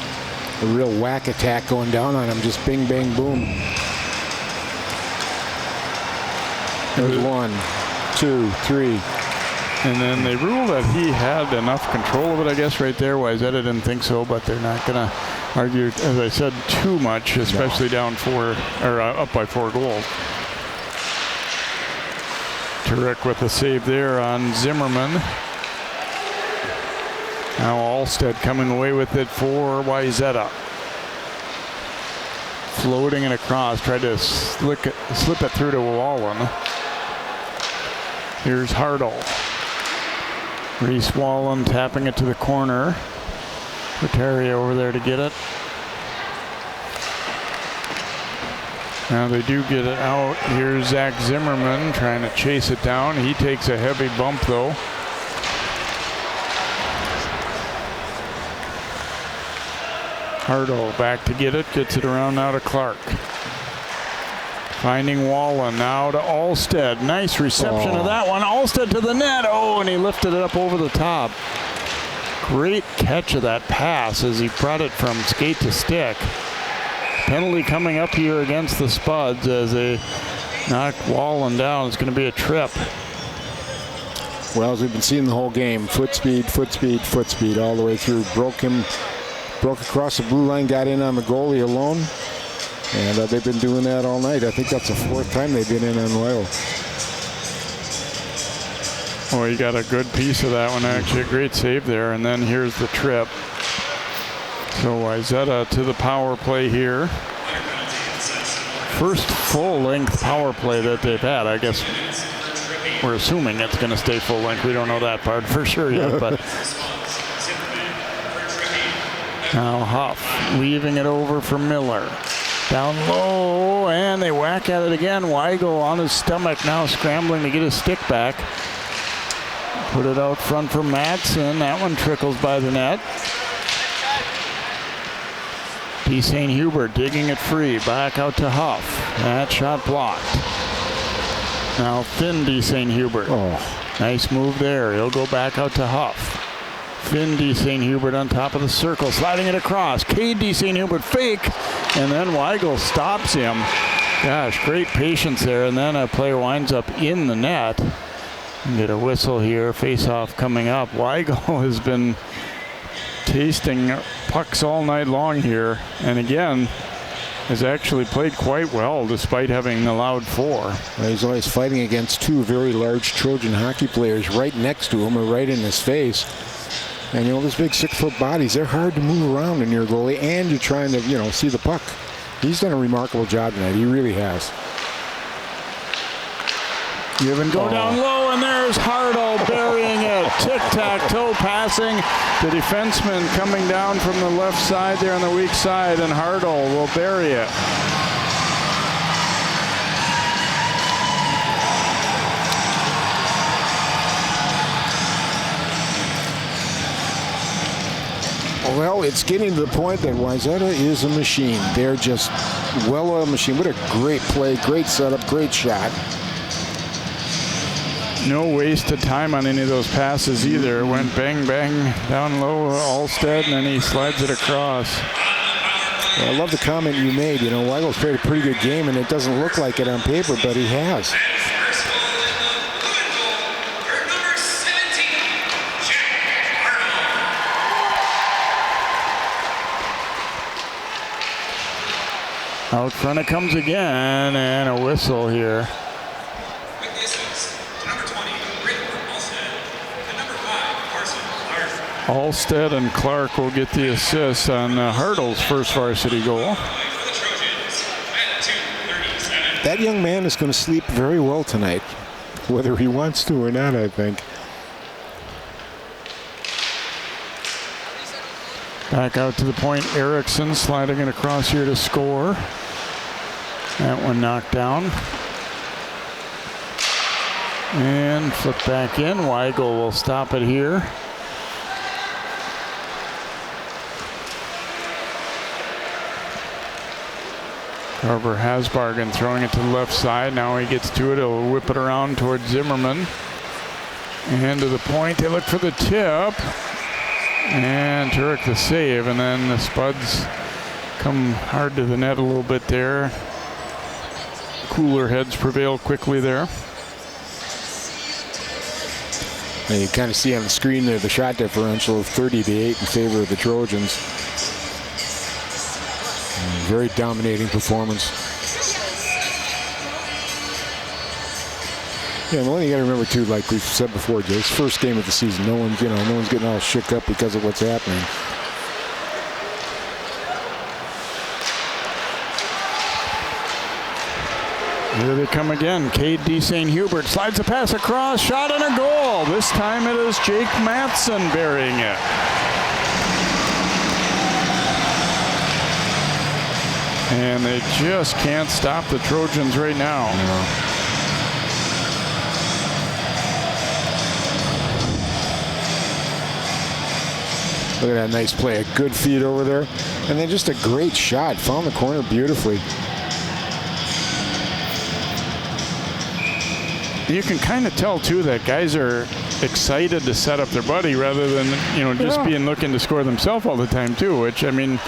A real whack attack going down on him, just bing, bang, boom. There's 1, 2, 3. And then they ruled that he had enough control of it, I guess, right there. Wayzata didn't think so, but they're not going to argue, as I said, too much, especially down 4 or up by 4 goals. Turek with a save there on Zimmerman. Now Alstead coming away with it for Wayzata. Floating it across, tried to slip it through to Wallen. Here's Hardle. Reese Wallen tapping it to the corner. Terry over there to get it. Now they do get it out. Here's Zach Zimmerman trying to chase it down. He takes a heavy bump though. Hardle back to get it. Gets it around now to Clark. Finding Wallen now to Alstead. Nice reception of that one. Alstead to the net. Oh, and he lifted it up over the top. Great catch of that pass as he brought it from skate to stick. Penalty coming up here against the Spuds as they knock Wallen down. It's going to be a trip. Well, as we've been seeing the whole game, foot speed all the way through. Broke across the blue line, got in on the goalie alone. And they've been doing that all night. I think that's the 4th time they've been in on Loyal. Oh, he got a good piece of that one, actually. A great save there. And then here's the trip. So Wayzata to the power play here. First full-length power play that they've had. I guess we're assuming it's going to stay full-length. We don't know that part for sure yet. But now Huff leaving it over for Miller. Down low, and they whack at it again. Weigel on his stomach now, scrambling to get his stick back. Put it out front for Madsen. That one trickles by the net. P. St. Hubert digging it free. Back out to Huff. That shot blocked. Now Finn D. St. Hubert. Nice move there. He'll go back out to Huff. Finn D. St. Hubert on top of the circle, sliding it across. Cade D. St. Hubert fake, and then Weigel stops him. Gosh, great patience there, and then a player winds up in the net. Get a whistle here, face-off coming up. Weigel has been tasting pucks all night long here, and again, has actually played quite well despite having allowed 4. He's always fighting against 2 very large Trojan hockey players right next to him or right in his face. And those big 6-foot bodies, they're hard to move around in your goalie, and you're trying to, see the puck. He's done a remarkable job tonight. He really has. Given go down low, and there's Hardle burying it. Tic-tac-toe passing. The defenseman coming down from the left side there on the weak side, and Hardle will bury it. Well, it's getting to the point that Wayzata is a machine. They're just well-oiled machine. What a great play, great setup, great shot. No waste of time on any of those passes either. It went bang, bang, down low, Alstead, and then he slides it across. Well, I love the comment you made. You know, Weigel's played a pretty good game, and it doesn't look like it on paper, but he has. Out front it comes again, and a whistle here. Alstead and Clark will get the assist on Hartle's first varsity goal. That young man is going to sleep very well tonight, whether he wants to or not, I think. Back out to the point, Erickson sliding it across here to score. That one knocked down. And flip back in. Weigel will stop it here. Carver Hasbargen throwing it to the left side. Now he gets to it. He'll whip it around towards Zimmerman. And to the point. They look for the tip. And Turek the save. And then the Spuds come hard to the net a little bit there. Cooler heads prevail quickly there. And you kind of see on the screen there the shot differential of 30-8 in favor of the Trojans. Very dominating performance. Yeah, the one thing you got to remember too, like we've said before, Jay, it's first game of the season. No one's getting all shook up because of what's happening. Here they come again. Cade D. St. Hubert slides a pass across, shot and a goal. This time it is Jake Matson burying it. And they just can't stop the Trojans right now. Look at that nice play. A good feed over there. And then just a great shot. Found the corner beautifully. You can kind of tell too that guys are excited to set up their buddy rather than, just being looking to score themselves all the time too, which, I mean,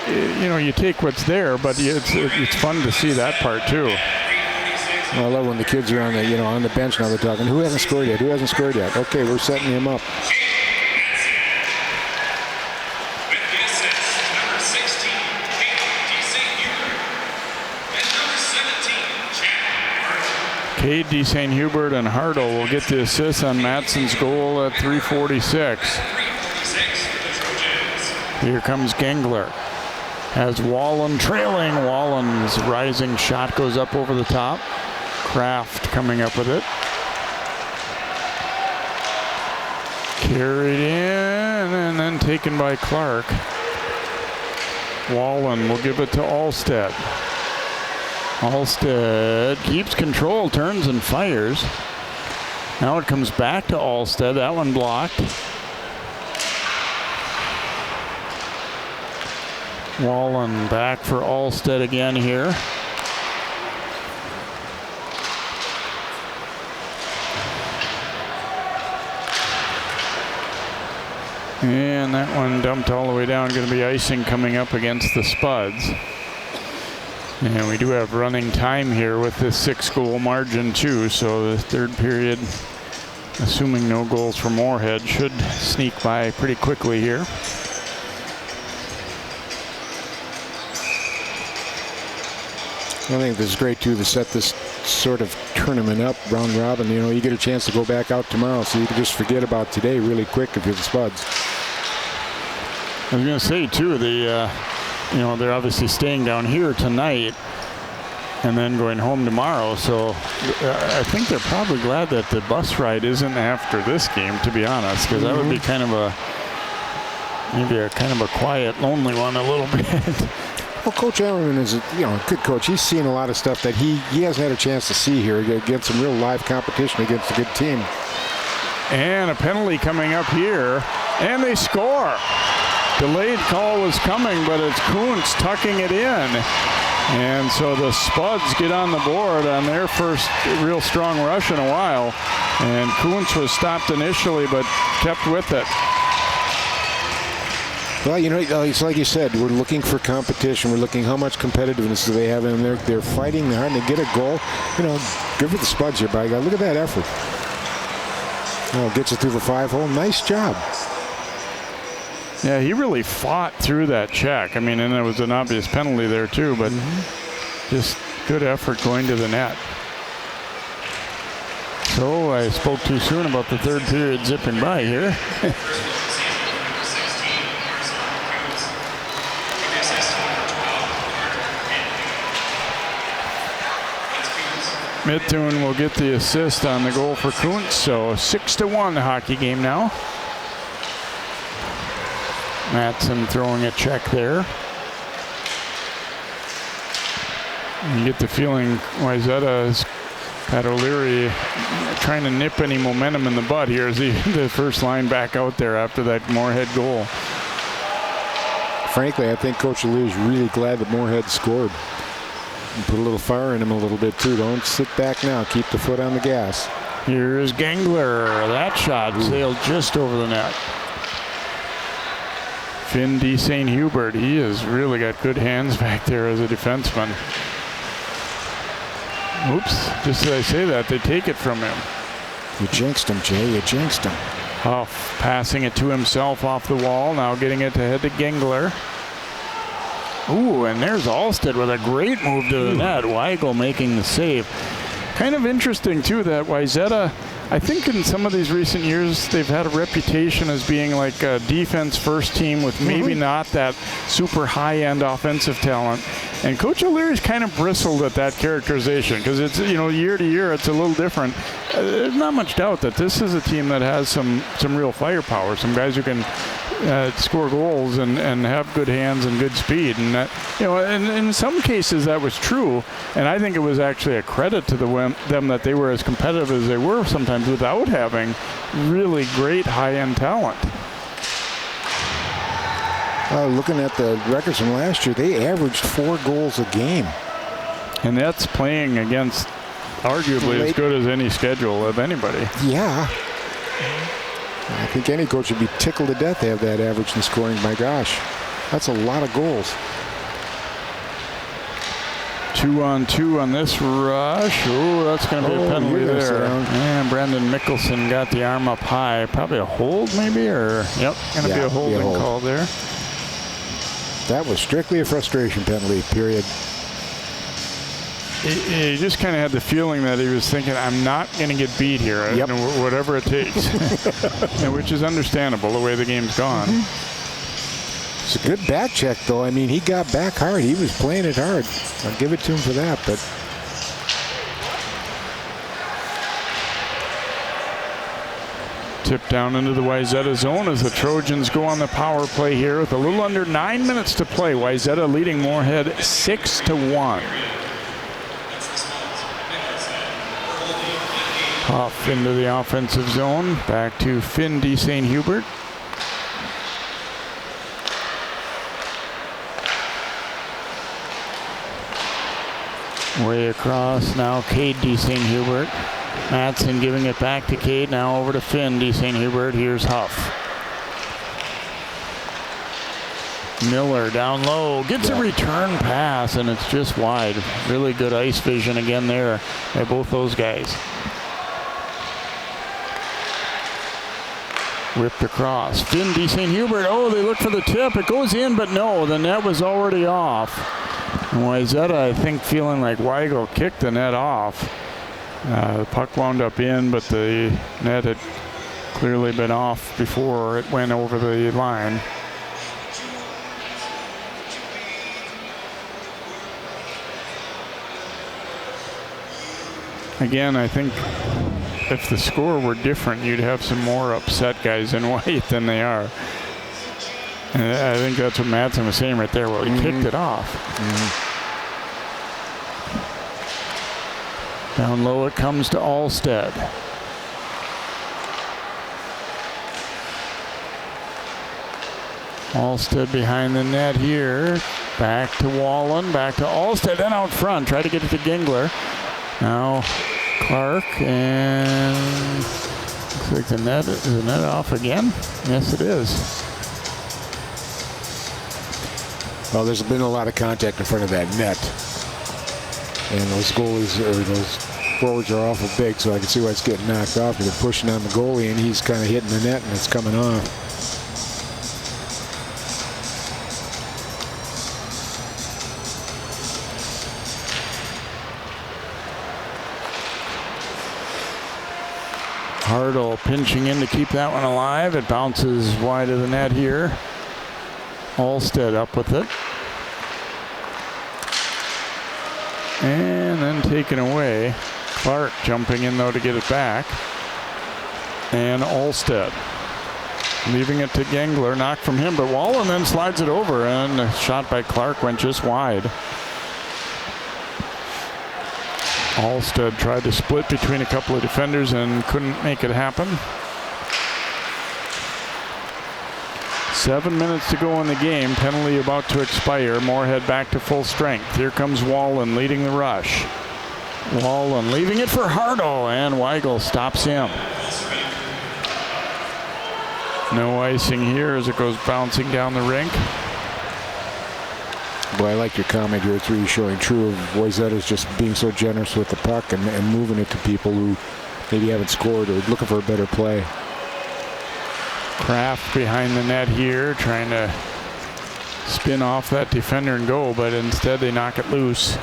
you take what's there, but it's fun to see that part too. Well, I love when the kids are on the bench now. They're talking, who hasn't scored yet? Who hasn't scored yet? Okay, we're setting him up. Cade D. St. Hubert and Hartle will get the assist on Matson's goal at 3:46. Here comes Gengler. Has Wallen trailing. Wallen's rising shot goes up over the top. Kraft coming up with it. Carried in and then taken by Clark. Wallen will give it to Alstead. Alstead keeps control, turns and fires. Now it comes back to Alstead. That one blocked. Wallen back for Alstead again here. And that one dumped all the way down. Going to be icing coming up against the Spuds. And we do have running time here with this 6-goal margin too, so the third period, assuming no goals for Moorhead, should sneak by pretty quickly here. I think this is great too to set this sort of tournament up, round robin. You get a chance to go back out tomorrow, so you can just forget about today really quick if you're the Spuds. I was going to say too, they're obviously staying down here tonight and then going home tomorrow. So I think they're probably glad that the bus ride isn't after this game, to be honest, because that would be kind of a quiet, lonely one a little bit. Well, Coach Ellerman is a good coach. He's seen a lot of stuff that he hasn't had a chance to see here against some real live competition against a good team. And a penalty coming up here, and they score. Delayed call was coming, but it's Kuntz tucking it in. And so the Spuds get on the board on their first real strong rush in a while. And Kuntz was stopped initially, but kept with it. Well, you know, it's like you said, we're looking for competition. We're looking how much competitiveness do they have in there. They're fighting hard to get a goal. You know, good for the Spuds here, by God. Look at that effort. Oh, gets it through the 5-hole. Nice job. Yeah, he really fought through that check. I mean, and there was an obvious penalty there too, but just good effort going to the net. So I spoke too soon about the third period zipping by here. Mithun will get the assist on the goal for Kuntz, so 6-1 hockey game now. Matson throwing a check there. You get the feeling Wayzata is Pat O'Leary trying to nip any momentum in the bud here as the first line back out there after that Moorhead goal. Frankly, I think Coach O'Leary is really glad that Moorhead scored. And put a little fire in him a little bit too. Don't sit back now. Keep the foot on the gas. Here's Gengler. That shot sailed just over the net. Finn D. St. Hubert. He has really got good hands back there as a defenseman. Oops. Just as I say that, they take it from him. You jinxed him, Jay. You jinxed him. Huff passing it to himself off the wall. Now getting it to head to Gengler. Ooh, and there's Alstead with a great move to the net. Weigel making the save. Kind of interesting, too, that Wayzata, I think in some of these recent years, they've had a reputation as being like a defense first team with maybe not that super high-end offensive talent. And Coach O'Leary's kind of bristled at that characterization because it's, you know, year to year, it's a little different. There's not much doubt that this is a team that has some real firepower, some guys who can score goals and have good hands and good speed. And that, you know, and in some cases that was true. And I think it was actually a credit to them that they were as competitive as they were sometimes without having really great high-end talent. Looking at the records from last year, they averaged 4 goals a game. And that's playing against arguably as good as any schedule of anybody. Yeah. I think any coach would be tickled to death to have that average in scoring. My gosh, that's a lot of goals. 2-on-2 on this rush. Oh, that's going to be a penalty there. And Brandon Mickelson got the arm up high. Probably a hold, maybe, or yep, going to be a holding call there. That was strictly a frustration penalty. Period. He just kind of had the feeling that he was thinking, I'm not going to get beat here, whatever it takes, which is understandable the way the game's gone. It's a good back check, though. I mean, he got back hard. He was playing it hard. I'll give it to him for that. But tip down into the Wayzata zone as the Trojans go on the power play here with a little under 9 minutes to play. Wayzata leading Moorhead 6-1. Huff into the offensive zone. Back to Finn D. St. Hubert. Way across now, Cade D. St. Hubert. Matson giving it back to Cade. Now over to Finn D. St. Hubert. Here's Huff. Miller down low. Gets a return pass, and it's just wide. Really good ice vision again there by both those guys. Whipped across. Finn D. St. Hubert. Oh, they look for the tip. It goes in, but no, the net was already off. And Wayzata, I think, feeling like Weigel kicked the net off. The puck wound up in, but the net had clearly been off before it went over the line. Again, I think if the score were different, you'd have some more upset guys in white than they are. And I think that's what Madsen was saying right there. Well, he kicked it off. Down low it comes to Alstead. Alstead behind the net here. Back to Wallen, back to Alstead, then out front. Try to get it to Gengler. Now Clark, and Looks like the net, is the net off again? Yes, it is. Well, there's been a lot of contact in front of that net. And those goalies, or those forwards are awful big, so I can see why it's getting knocked off. They're pushing on the goalie, and he's kind of hitting the net, and it's coming off. Hardle pinching in to keep that one alive. It bounces wide of the net here. Olstead up with it. And then taken away. Clark jumping in though to get it back. And Olstead leaving it to Gengler. Knocked from him, but Wallen then slides it over, and a shot by Clark went just wide. Olstead tried to split between a couple of defenders and couldn't make it happen. 7 minutes to go in the game. Penalty about to expire. Moorhead back to full strength. Here comes Wallen leading the rush. Wallen leaving it for Hardle, and Weigel stops him. No icing here as it goes bouncing down the rink. Boy, I like your comment here. It's really showing true of Wayzata's just being so generous with the puck and moving it to people who maybe haven't scored or looking for a better play. Kraft behind the net here, trying to spin off that defender and go, but instead they knock it loose.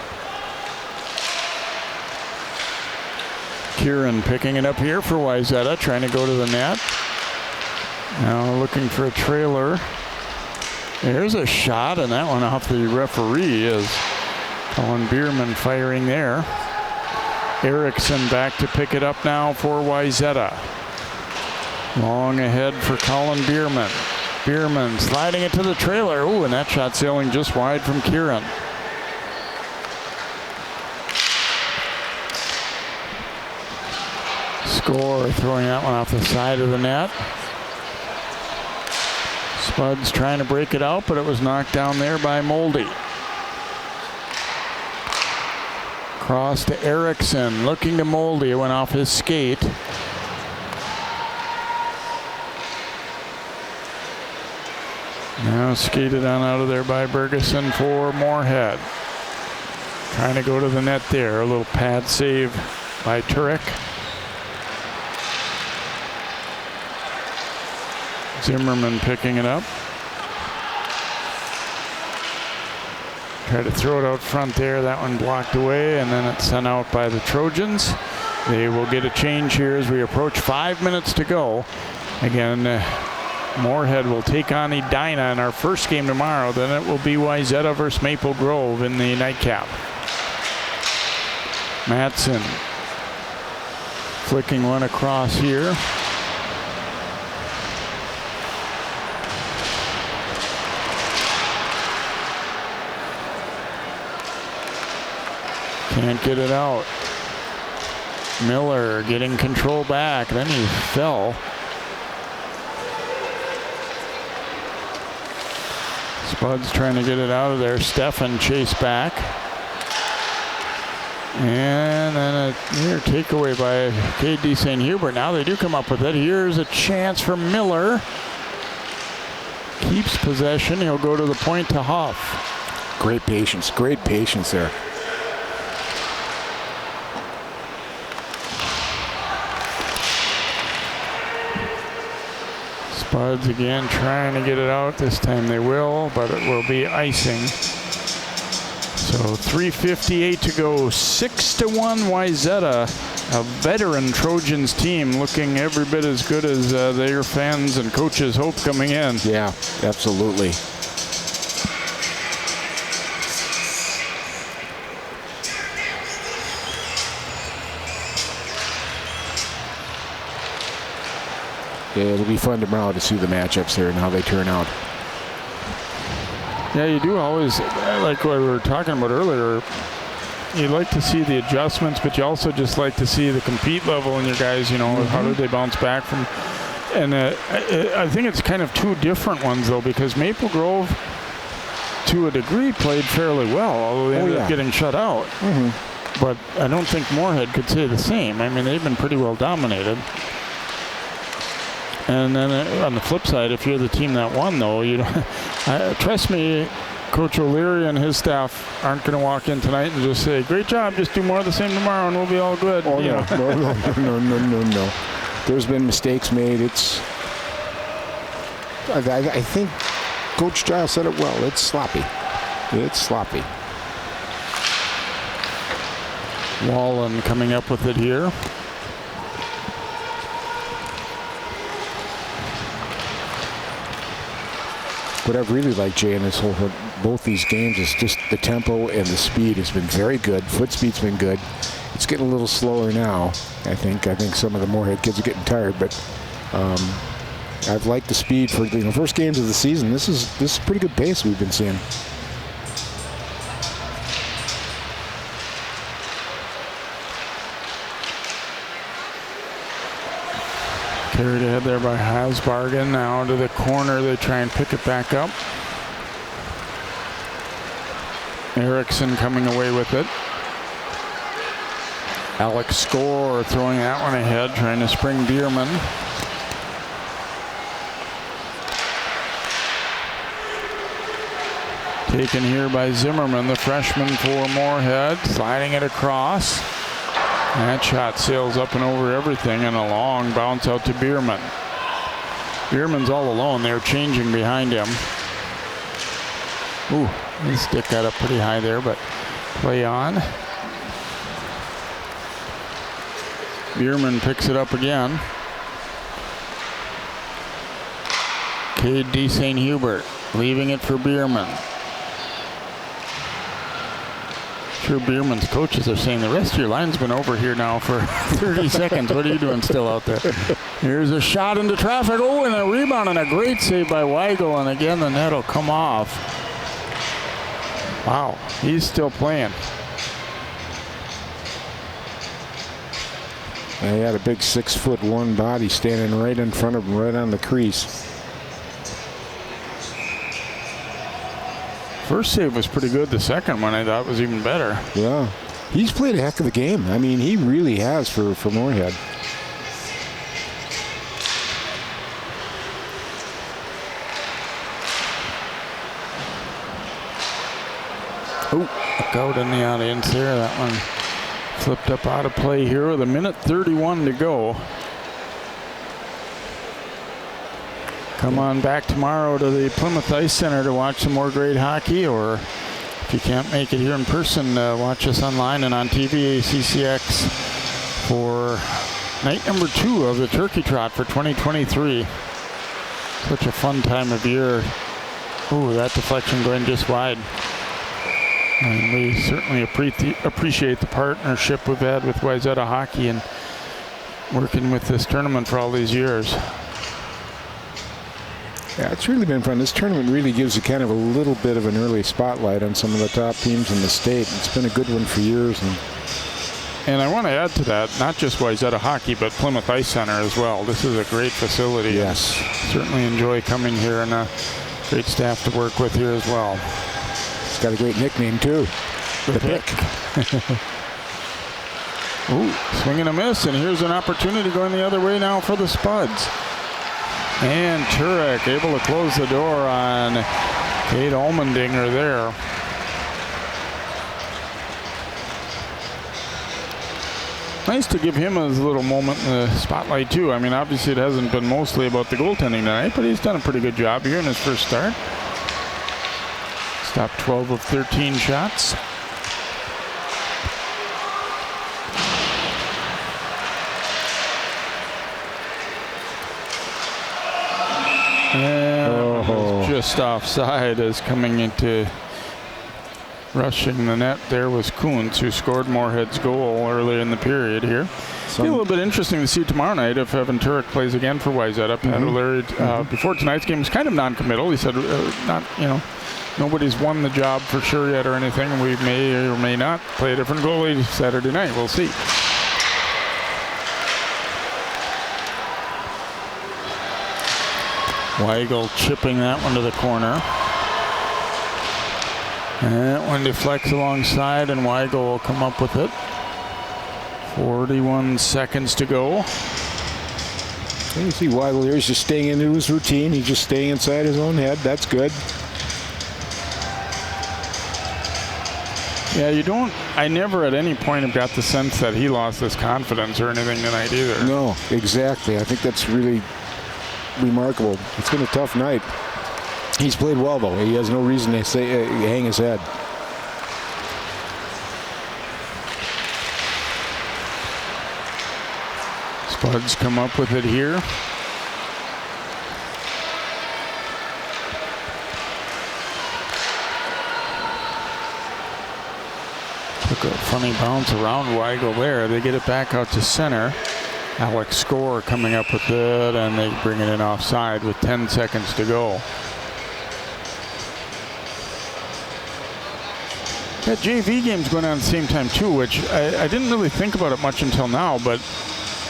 Kieran picking it up here for Wayzata, trying to go to the net. Now looking for a trailer. There's a shot, and that one off the referee is Colin Bierman firing there. Erickson back to pick it up now for Wayzata. Long ahead for Colin Bierman. Bierman sliding it to the trailer. Ooh, and that shot sailing just wide from Kieran. Score, throwing that one off the side of the net. Spuds trying to break it out, but it was knocked down there by Moldy. Cross to Erickson, looking to Moldy. It went off his skate. Now skated on out of there by Bergeson for Moorhead. Trying to go to the net there. A little pad save by Turek. Zimmerman picking it up. Try to throw it out front there. That one blocked away, and then it's sent out by the Trojans. They will get a change here as we approach 5 minutes to go. Again, Moorhead will take on Edina in our first game tomorrow. Then it will be Wayzata versus Maple Grove in the nightcap. Matson flicking one across here. Can't get it out. Miller getting control back. Then he fell. Spuds trying to get it out of there. Steffen chased back. And then a near takeaway by K.D. St. Hubert. Now they do come up with it. Here's a chance for Miller. Keeps possession. He'll go to the point to Huff. Great patience there. Spuds again trying to get it out. This time they will, but it will be icing. So 3:58 to go. 6-1 Wayzata, a veteran Trojans team looking every bit as good as their fans and coaches hope coming in. Yeah, absolutely. Yeah, it'll be fun tomorrow to see the matchups here and how they turn out. Yeah, you do always, like what we were talking about earlier, you like to see the adjustments, but you also just like to see the compete level in your guys, you know, how do they bounce back from. And I think it's kind of two different ones, though, because Maple Grove, to a degree, played fairly well, although they ended up getting shut out. But I don't think Moorhead could say the same. I mean, they've been pretty well dominated. And then on the flip side, if you're the team that won, though, you don't. Trust me, Coach O'Leary and his staff aren't going to walk in tonight and just say, "Great job, just do more of the same tomorrow, and we'll be all good." Oh no. There's been mistakes made. I think Coach Giles said it well. It's sloppy. It's sloppy. Wallen coming up with it here. What I've really liked, Jay, in both these games is just the tempo and the speed has been very good. Foot speed's been good. It's getting a little slower now. I think some of the Moorhead kids are getting tired, but I've liked the speed for the first games of the season. This is pretty good pace we've been seeing. Carried ahead there by Hasbargen. Now to the corner. They try and pick it back up. Erickson coming away with it. Alex Score throwing that one ahead, trying to spring Bierman. Taken here by Zimmerman, the freshman for Moorhead, sliding it across. That shot sails up and over everything, and a long bounce out to Bierman. Bierman's all alone. They're changing behind him. Ooh, his stick got up pretty high there, but play on. Bierman picks it up again. Cade D. St. Hubert leaving it for Bierman. Sure, Bierman's coaches are saying the rest of your line's been over here now for 30 seconds. What are you doing still out there? Here's a shot into traffic. Oh, and a rebound and a great save by Weigel. And again, the net will come off. Wow, he's still playing. He had a big 6'1" body standing right in front of him, right on the crease. First save was pretty good. The second one I thought was even better. Yeah. He's played a heck of a game. I mean, he really has for Moorhead. Oh, look out in the audience there. That one flipped up out of play here with 1:31 to go. Come on back tomorrow to the Plymouth Ice Center to watch some more great hockey, or if you can't make it here in person, watch us online and on TV, CCX, for night number 2 of the Turkey Trot for 2023. Such a fun time of year. Ooh, that deflection going just wide. And we certainly appreciate the partnership we've had with Wayzata Hockey and working with this tournament for all these years. Yeah, it's really been fun. This tournament really gives you kind of a little bit of an early spotlight on some of the top teams in the state. It's been a good one for years. And I want to add to that, not just Wayzata Hockey, but Plymouth Ice Center as well. This is a great facility. Yes. Certainly enjoy coming here, and a great staff to work with here as well. It's got a great nickname, too. The Pick. Ooh, swing and a miss, and here's an opportunity going the other way now for the Spuds. And Turek able to close the door on Kate Allmendinger there. Nice to give him a little moment in the spotlight, too. I mean, obviously it hasn't been mostly about the goaltending tonight, but he's done a pretty good job here in his first start. Stopped 12 of 13 shots. And was just offside as coming into rushing the net there was Kuntz, who scored Moorhead's goal earlier in the period here. It'll be a little bit interesting to see tomorrow night if Evan Turek plays again for Wayzata. Pat O'Leary, before tonight's game, was kind of non-committal. He said, nobody's won the job for sure yet or anything. We may or may not play a different goalie Saturday night. We'll see. Weigel chipping that one to the corner. And that one deflects alongside, and Weigel will come up with it. 41 seconds to go. You see Weigel here. He's just staying into his routine. He's just staying inside his own head. That's good. Yeah, I never at any point have got the sense that he lost his confidence or anything tonight either. No, exactly. I think that's really remarkable. It's been a tough night. He's played well, though. He has no reason to hang his head. Spuds come up with it here. Took a funny bounce around Weigel there. They get it back out to center. Alex Score coming up with it, and they bring it in offside with 10 seconds to go. That JV game's going on at the same time too, which I didn't really think about it much until now, but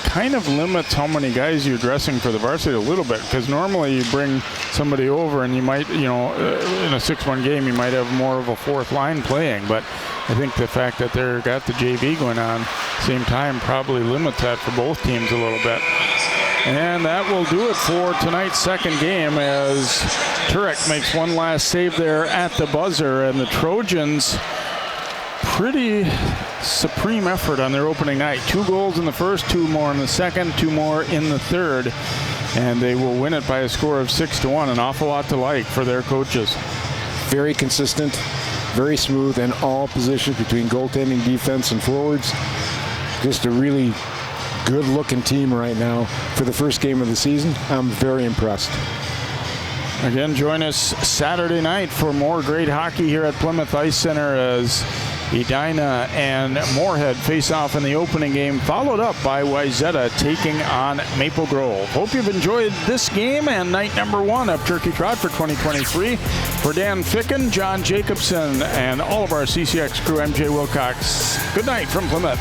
kind of limits how many guys you're dressing for the varsity a little bit, because normally you bring somebody over and you might, in a 6-1 game, you might have more of a fourth line playing, but I think the fact that they've got the JV going on at the same time probably limits that for both teams a little bit. And that will do it for tonight's second game, as Turek makes one last save there at the buzzer, and the Trojans, pretty supreme effort on their opening night. 2 goals in the first, 2 more in the second, 2 more in the third, and they will win it by a score of 6-1. An awful lot to like for their coaches. Very consistent, very smooth in all positions between goaltending, defense, and forwards. Just a really good-looking team right now for the first game of the season. I'm very impressed. Again, join us Saturday night for more great hockey here at Plymouth Ice Center as Edina and Moorhead face off in the opening game, followed up by Wayzata taking on Maple Grove. Hope you've enjoyed this game and night number 1 of Turkey Trot for 2023. For Dan Ficken, John Jacobson, and all of our CCX crew, I'm Jay Wilcox. Good night from Plymouth.